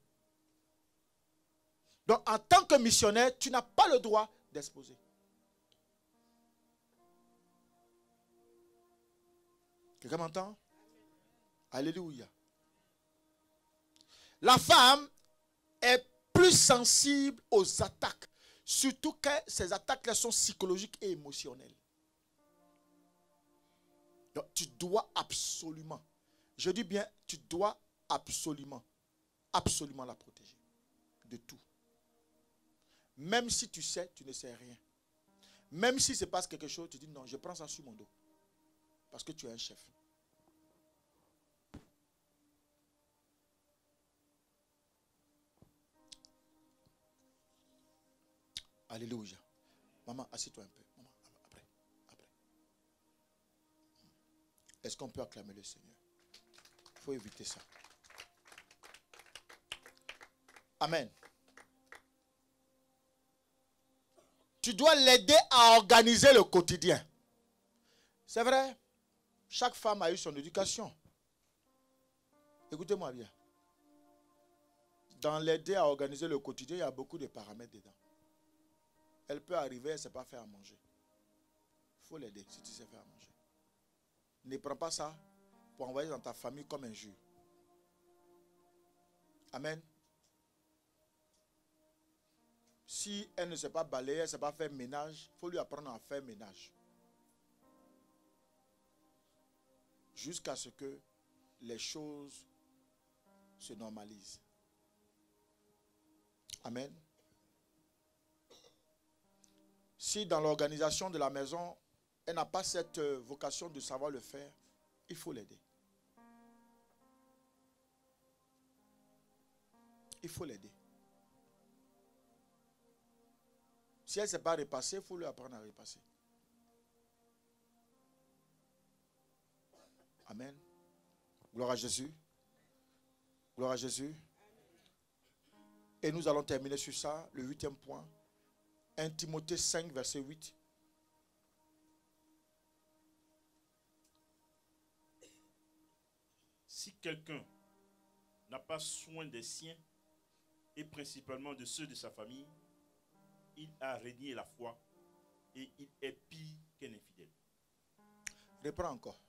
Donc, en tant que missionnaire, tu n'as pas le droit d'exposer. Quelqu'un m'entend? Alléluia. La femme est plus sensible aux attaques. Surtout que ces attaques-là sont psychologiques et émotionnelles. Donc, tu dois absolument, je dis bien, tu dois absolument la protéger de tout. Même si tu sais, tu ne sais rien. Même si se passe quelque chose, tu dis non, je prends ça sur mon dos. Parce que tu es un chef. Alléluia. Maman, assieds-toi un peu. Maman, après. Est-ce qu'on peut acclamer le Seigneur? Il faut éviter ça. Amen. Tu dois l'aider à organiser le quotidien. C'est vrai, chaque femme a eu son éducation. Écoutez-moi bien. Dans l'aider à organiser le quotidien, il y a beaucoup de paramètres dedans. Elle peut arriver, elle ne sait pas faire à manger. Il faut l'aider si tu sais faire à manger. Ne prends pas ça pour envoyer dans ta famille comme injure. Amen. Si elle ne sait pas balayer, elle ne sait pas faire ménage, il faut lui apprendre à faire ménage. Jusqu'à ce que les choses se normalisent. Amen. Si dans l'organisation de la maison, elle n'a pas cette vocation de savoir le faire, il faut l'aider. Il faut l'aider. Si elle ne sait pas repasser, il faut lui apprendre à repasser. Amen. Gloire à Jésus. Gloire à Jésus. Et nous allons terminer sur ça, le 8e point. 1 Timothée 5, verset 8. Si quelqu'un n'a pas soin des siens, et principalement de ceux de sa famille, il a renié la foi et il est pire qu'un infidèle. Reprends encore.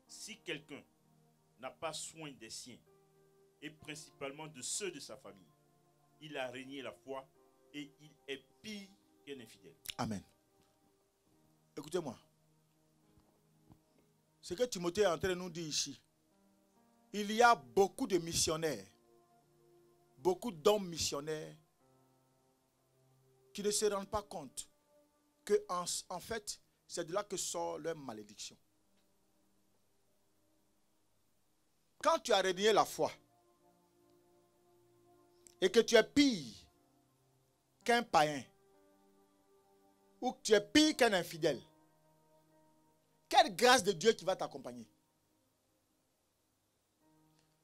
Si quelqu'un n'a pas soin des siens, et principalement de ceux de sa famille, il a renié la foi et il est pire qu'un infidèle. Amen. Écoutez-moi. Ce que Timothée est en train de nous dire ici, il y a beaucoup de missionnaires, beaucoup d'hommes missionnaires qui ne se rendent pas compte que en fait, c'est de là que sort leur malédiction. Quand tu as renié la foi et que tu es pire qu'un païen ou que tu es pire qu'un infidèle, quelle grâce de Dieu qui va t'accompagner?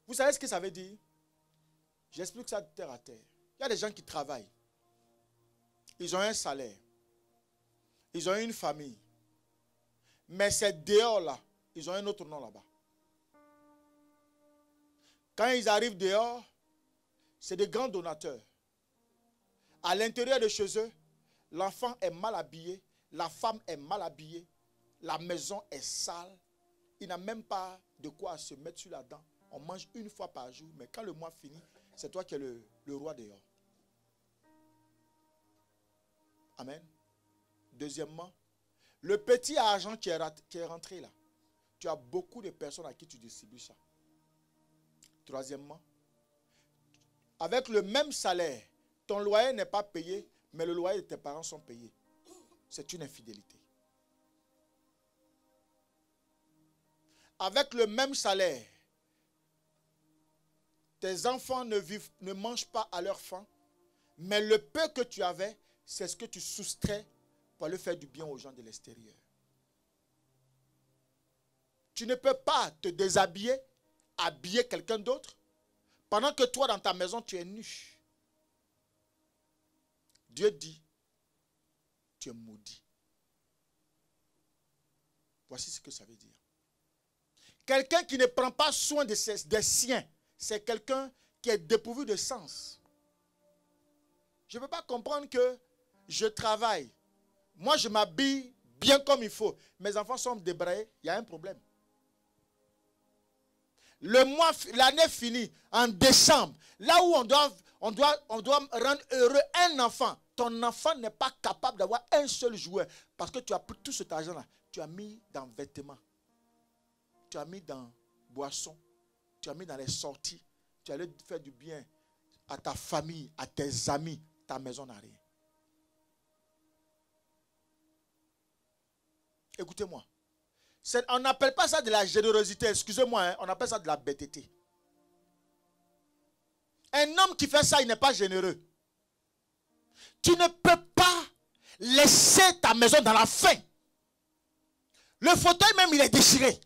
Vous savez ce que ça veut dire? J'explique ça de terre à terre. Il y a des gens qui travaillent. Ils ont un salaire. Ils ont une famille. Mais c'est dehors là. Ils ont un autre nom là-bas. Quand ils arrivent dehors, c'est des grands donateurs. À l'intérieur de chez eux, l'enfant est mal habillé, la femme est mal habillée, la maison est sale. Il n'a même pas de quoi se mettre sur la dent. On mange une fois par jour, mais quand le mois finit, c'est toi qui es le roi dehors. Amen. Deuxièmement, le petit argent qui est rentré là, tu as beaucoup de personnes à qui tu distribues ça. Troisièmement, avec le même salaire, ton loyer n'est pas payé, mais le loyer de tes parents sont payés. C'est une infidélité. Avec le même salaire, tes enfants ne mangent pas à leur faim, mais le peu que tu avais, c'est ce que tu soustrais pour aller faire du bien aux gens de l'extérieur. Tu ne peux pas te déshabiller, habiller quelqu'un d'autre, pendant que toi, dans ta maison, tu es nu. Dieu dit, tu es maudit. Voici ce que ça veut dire. Quelqu'un qui ne prend pas soin des siens, c'est quelqu'un qui est dépourvu de sens. Je ne peux pas comprendre que je travaille. Moi, je m'habille bien comme il faut. Mes enfants sont débraillés, il y a un problème. L'année finie, en décembre, là où on doit rendre heureux un enfant, ton enfant n'est pas capable d'avoir un seul jouet parce que tu as pris tout cet argent-là, tu as mis dans vêtements, tu as mis dans boissons, tu as mis dans les sorties, tu allais faire du bien à ta famille, à tes amis, ta maison n'a rien. Écoutez-moi. On n'appelle pas ça de la générosité, excusez-moi, hein, on appelle ça de la bêteté. Un homme qui fait ça, il n'est pas généreux. Tu ne peux pas laisser ta maison dans la faim. Le fauteuil même, il est déchiré.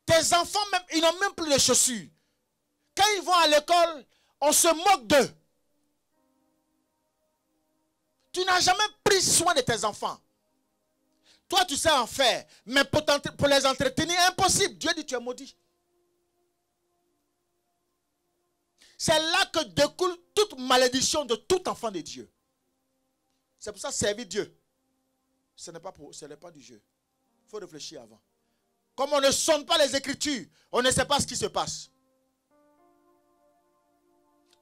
Tes enfants, même, ils n'ont même plus de chaussures. Quand ils vont à l'école, on se moque d'eux. Tu n'as jamais pris soin de tes enfants. Toi, tu sais en faire, mais pour les entretenir, impossible. Dieu dit, tu es maudit. C'est là que découle toute malédiction de tout enfant de Dieu. C'est pour ça servir Dieu. Ce n'est pas du jeu. Il faut réfléchir avant. Comme on ne sonne pas les Écritures, on ne sait pas ce qui se passe.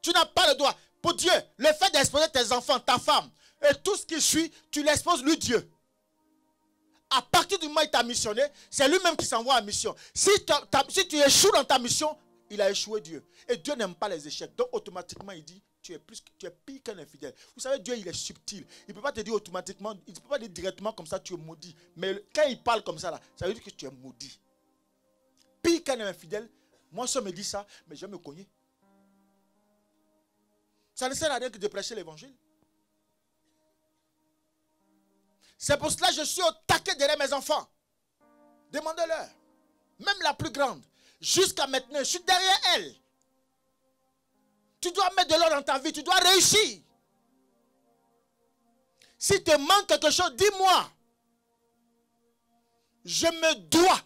Tu n'as pas le droit. Pour Dieu, le fait d'exposer tes enfants, ta femme, et tout ce qui suit, tu l'exposes lui, Dieu. À partir du moment où il t'a missionné, c'est lui-même qui s'envoie en mission. Si tu échoues dans ta mission, il a échoué Dieu. Et Dieu n'aime pas les échecs. Donc automatiquement, il dit, tu es pire qu'un infidèle. Vous savez, Dieu, il est subtil. Il ne peut pas te dire automatiquement, il ne peut pas dire directement comme ça, tu es maudit. Mais quand il parle comme ça, là, ça veut dire que tu es maudit. Pire qu'un infidèle, moi, ça me dit ça, mais je vais me cogner. Ça ne sert à rien que de prêcher l'évangile. C'est pour cela que je suis au taquet derrière mes enfants. Demandez-leur. Même la plus grande. Jusqu'à maintenant, je suis derrière elle. Tu dois mettre de l'ordre dans ta vie. Tu dois réussir. Si te manque quelque chose, dis-moi. Je me dois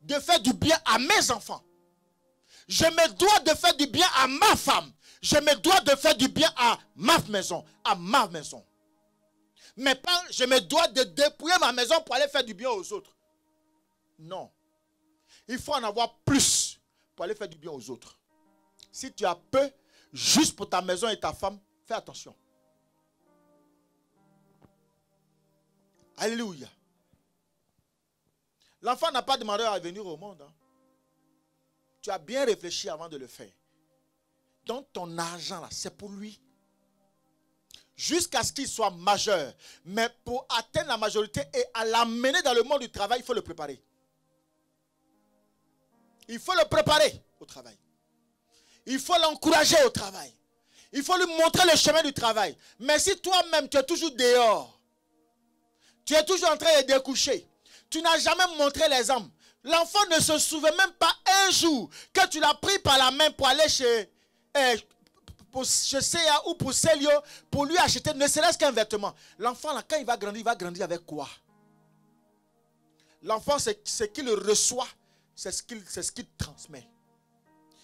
de faire du bien à mes enfants. Je me dois de faire du bien à ma femme. Je me dois de faire du bien à ma maison. À ma maison. Mais pas, je me dois de dépouiller ma maison pour aller faire du bien aux autres. Non. Il faut en avoir plus pour aller faire du bien aux autres. Si tu as peu, juste pour ta maison et ta femme, Fais attention. Alléluia. L'enfant n'a pas demandé à venir au monde. Hein. Tu as bien réfléchi avant de le faire. Donc ton argent, là, c'est pour lui. Jusqu'à ce qu'il soit majeur. Mais pour atteindre la majorité et à l'amener dans le monde du travail, il faut le préparer. Il faut le préparer au travail. Il faut l'encourager au travail. Il faut lui montrer le chemin du travail. Mais si toi-même, tu es toujours dehors, tu es toujours en train de découcher, tu n'as jamais montré l'exemple, l'enfant ne se souvient même pas un jour que tu l'as pris par la main pour aller chez CA ou pour Célio pour lui acheter ne serait-ce qu'un vêtement. L'enfant, là, quand il va grandir avec quoi? L'enfant, c'est ce qu'il reçoit, c'est ce qu'il transmet.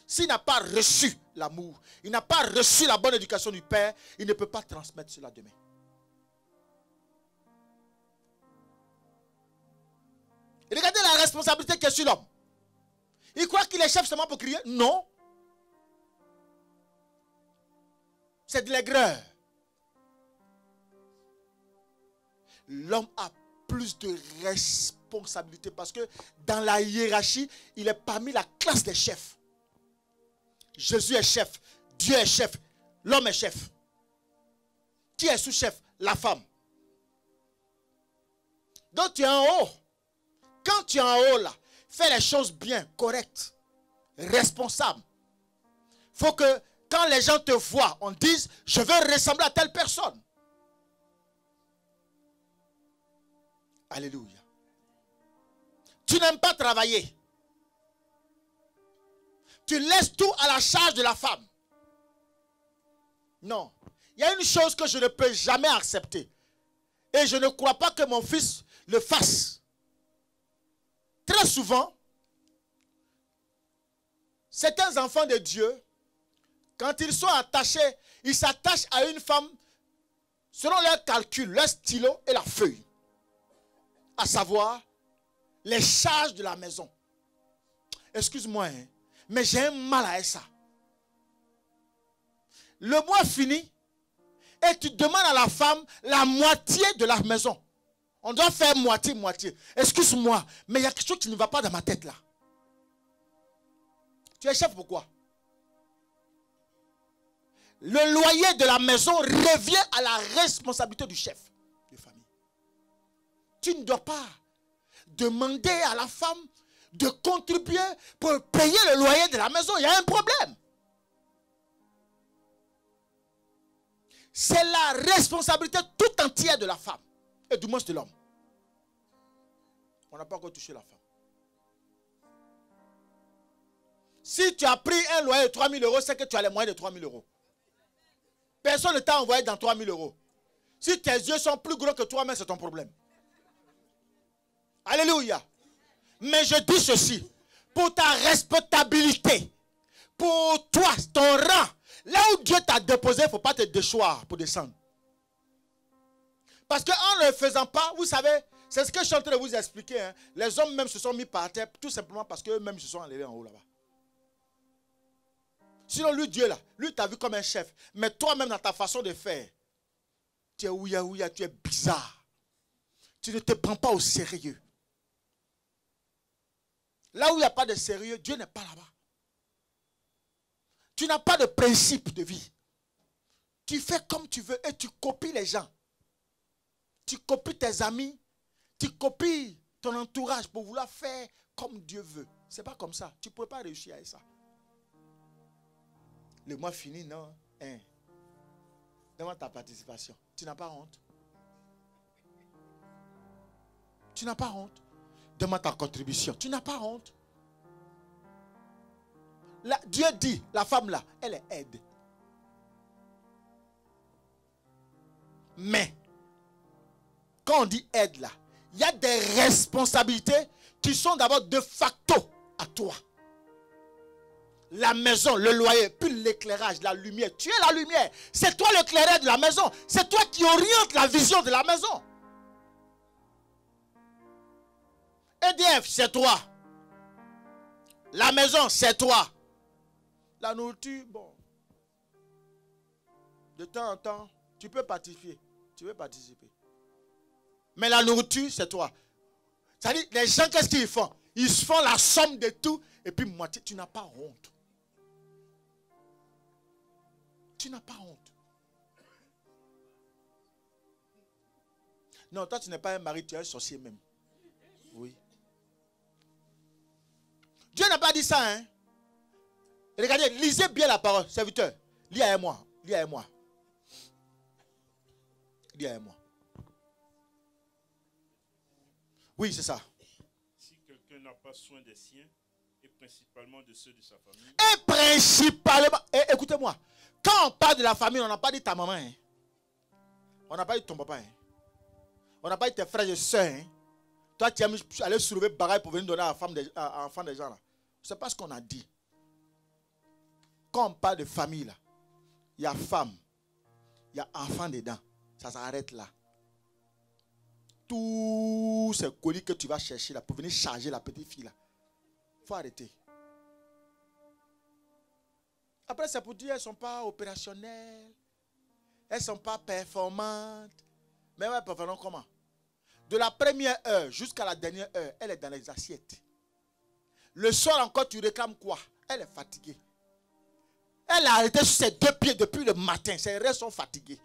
S'il n'a pas reçu l'amour, il n'a pas reçu la bonne éducation du Père, il ne peut pas transmettre cela demain. Et regardez la responsabilité qui est sur l'homme. Il croit qu'il est chef seulement pour crier? Non. C'est de l'aigreur. L'homme a plus de responsabilité parce que dans la hiérarchie, il est parmi la classe des chefs. Jésus est chef, Dieu est chef, l'homme est chef. Qui est sous-chef? La femme. Donc tu es en haut. Quand tu es en haut là, fais les choses bien, correctes, responsables. Il faut que quand les gens te voient, on dise, je veux ressembler à telle personne. Alléluia. Tu n'aimes pas travailler. Tu laisses tout à la charge de la femme. Non. Il y a une chose que je ne peux jamais accepter. Et je ne crois pas que mon fils le fasse. Très souvent, certains enfants de Dieu, quand ils sont attachés, ils s'attachent à une femme selon leur calcul, leur stylo et la feuille. À savoir, les charges de la maison. Excuse-moi, hein, mais j'ai un mal à ça. Le mois fini, et tu demandes à la femme la moitié de la maison. On doit faire moitié. Excuse-moi, mais il y a quelque chose qui ne va pas dans ma tête là. Tu es chef pourquoi? Le loyer de la maison revient à la responsabilité du chef de famille. Tu ne dois pas demander à la femme de contribuer pour payer le loyer de la maison. Il y a un problème. C'est la responsabilité tout entière de la femme. Et du moins de l'homme. On n'a pas encore touché la femme. Si tu as pris un loyer de 3 000 euros, c'est que tu as les moyens de 3 000 euros. Personne ne t'a envoyé dans 3 000 euros. Si tes yeux sont plus gros que toi-même, c'est ton problème. Alléluia. Mais je dis ceci. Pour ta respectabilité, pour toi, ton rang, là où Dieu t'a déposé, il ne faut pas te déchoir pour descendre. Parce qu'en ne le faisant pas, vous savez, c'est ce que je suis en train de vous expliquer. Hein. Les hommes même se sont mis par terre tout simplement parce qu'eux-mêmes se sont enlevés en haut là-bas. Sinon, lui, Dieu là, lui t'a vu comme un chef. Mais toi-même, dans ta façon de faire, tu es ouïa, tu es bizarre. Tu ne te prends pas au sérieux. Là où il n'y a pas de sérieux, Dieu n'est pas là-bas. Tu n'as pas de principe de vie. Tu fais comme tu veux et tu copies les gens. Tu copies tes amis. Tu copies ton entourage pour vouloir faire comme Dieu veut. Ce n'est pas comme ça. Tu ne peux pas réussir avec ça. Le mois fini, non. Hein. Demande ta participation. Tu n'as pas honte. Tu n'as pas honte. Demande ta contribution. Tu n'as pas honte. Là, Dieu dit, la femme là, elle est aide. Mais, quand on dit aide là, il y a des responsabilités qui sont d'abord de facto à toi. La maison, le loyer, puis l'éclairage, la lumière. Tu es la lumière. C'est toi l'éclaireur de la maison. C'est toi qui oriente la vision de la maison. EDF, c'est toi. La maison, c'est toi. La nourriture, bon. De temps en temps, tu peux participer. Tu peux participer. Mais la nourriture, c'est toi. C'est-à-dire, les gens, qu'est-ce qu'ils font? Ils se font la somme de tout. Et puis, moitié, tu n'as pas honte. Tu n'as pas honte. Non, toi, tu n'es pas un mari, tu es un sorcier même. Oui. Dieu n'a pas dit ça, hein? Regardez, lisez bien la parole, serviteur. Lis avec moi. Lis avec moi. Lis avec moi. Oui, c'est ça. Si quelqu'un n'a pas soin des siens, et principalement de ceux de sa famille. Et principalement, écoutez-moi, quand on parle de la famille, on n'a pas dit ta maman. Hein? On n'a pas dit ton papa. Hein? On n'a pas dit tes frères et soeurs. Hein? Toi, tu aimes aller soulever bagaille pour venir donner à l'enfant des gens. C'est pas ce qu'on a dit. Quand on parle de famille, là, il y a femme, il y a enfant dedans. Ça s'arrête là. Tous ces colis que tu vas chercher là pour venir charger la petite fille là. Il faut arrêter. Après, c'est pour dire qu'elles ne sont pas opérationnelles. Elles ne sont pas performantes. Mais ouais, performantes comment? De la première heure jusqu'à la dernière heure, elle est dans les assiettes. Le soir encore, tu réclames quoi? Elle est fatiguée. Elle a arrêté sur ses deux pieds depuis le matin. Ses restes sont fatigués.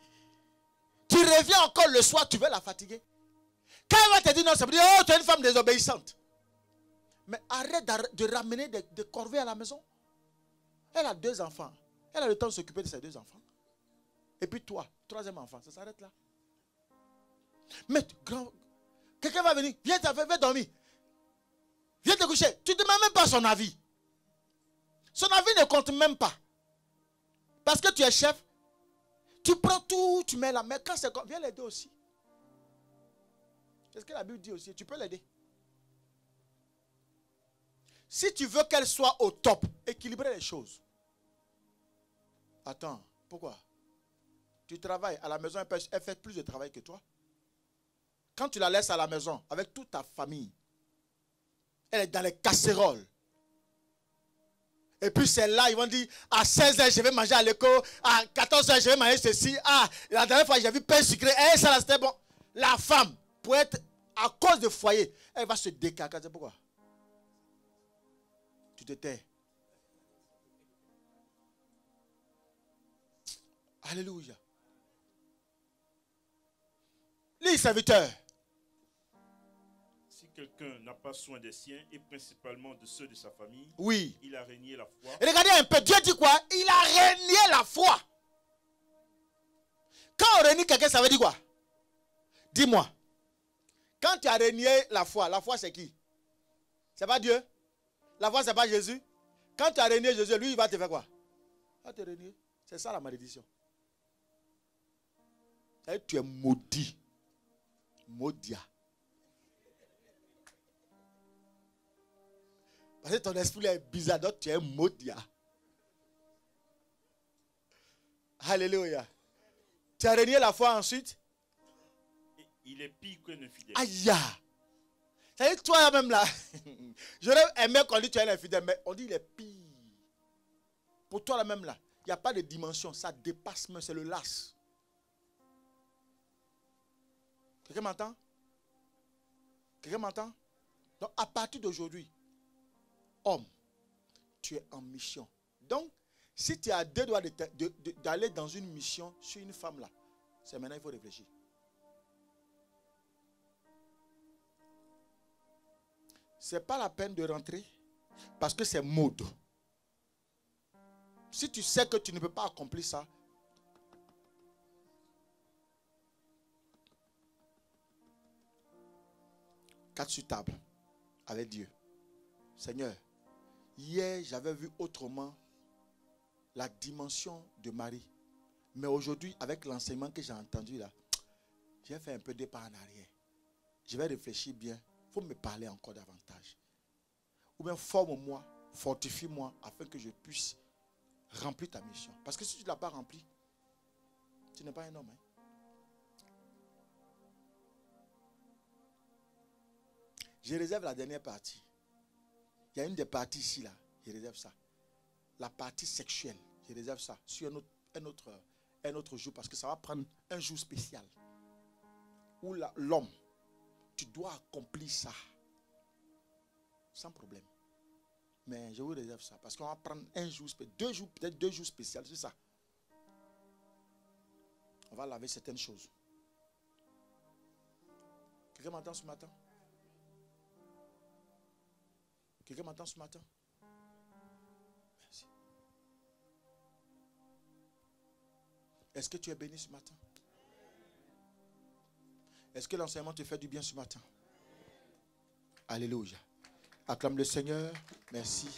Tu reviens encore le soir, tu veux la fatiguer. Quand elle va te dire non, ça veut dire, oh, tu es une femme désobéissante. Mais arrête de ramener des corvées à la maison. Elle a 2 enfants. Elle a le temps de s'occuper de ses 2 enfants. Et puis toi, 3e enfant, ça s'arrête là. Mais quelqu'un va venir, viens dormir. Viens te coucher. Tu ne demandes même pas son avis. Son avis ne compte même pas. Parce que tu es chef. Tu prends tout, tu mets là. Mais quand c'est comme, viens l'aider aussi. C'est ce que la Bible dit aussi. Tu peux l'aider. Si tu veux qu'elle soit au top, équilibrer les choses. Attends, pourquoi? Tu travailles à la maison, elle fait plus de travail que toi. Quand tu la laisses à la maison avec toute ta famille, elle est dans les casseroles. Et puis c'est là, ils vont dire, à 16h, je vais manger à l'école, à 14h, je vais manger ceci. Ah, la dernière fois, j'ai vu pain sucré. Eh, ça, c'était bon. La femme, pour être à cause du foyer, elle va se décarcasser. Pourquoi? Tu te tais. Alléluia. Les serviteurs. Si quelqu'un n'a pas soin des siens et principalement de ceux de sa famille, oui, il a régné la foi. Et regardez un peu, Dieu dit quoi? Il a régné la foi. Quand on renie quelqu'un, ça veut dire quoi? Dis-moi. Quand tu as régné la foi c'est qui? C'est pas Dieu? La foi c'est pas Jésus? Quand tu as régné Jésus, lui il va te faire quoi? Il va te régner. C'est ça la malédiction. Et tu es maudit. Maudia. Parce que ton esprit est bizarre, donc tu es maudia. Alléluia. Tu as régné la foi ensuite? Il est pire qu'un infidèle. Aïe! Ça veut dire toi-même là. J'aurais aimé qu'on dise tu es un infidèle, mais on dit il est pire. Pour toi là-même là, il n'y a pas de dimension, ça dépasse même, c'est le las. Quelqu'un m'entend? Quelqu'un m'entend? Donc à partir d'aujourd'hui, homme, tu es en mission. Donc, si tu as 2 doigts d'aller dans une mission sur une femme là, c'est maintenant il faut réfléchir. Ce n'est pas la peine de rentrer parce que c'est mode. Si tu sais que tu ne peux pas accomplir ça, quatre sur table avec Dieu. Seigneur, hier j'avais vu autrement la dimension de Marie. Mais aujourd'hui, avec l'enseignement que j'ai entendu là, j'ai fait un peu de pas en arrière. Je vais réfléchir bien. Il faut me parler encore davantage. Ou bien forme-moi, fortifie-moi afin que je puisse remplir ta mission. Parce que si tu ne l'as pas rempli, tu n'es pas un homme. Hein? Je réserve la dernière partie. Il y a une des parties ici là. Je réserve ça. La partie sexuelle. Je réserve ça sur un autre un autre jour parce que ça va prendre un jour spécial. Où l'homme, tu dois accomplir ça. Sans problème. Mais je vous réserve ça parce qu'on va prendre un jour, 2 jours, peut-être 2 jours spéciaux, c'est ça. On va laver certaines choses. Quelqu'un m'entend ce matin? Quelqu'un m'entend ce matin? Merci. Est-ce que tu es béni ce matin? Est-ce que l'enseignement te fait du bien ce matin? Alléluia. Acclame le Seigneur. Merci.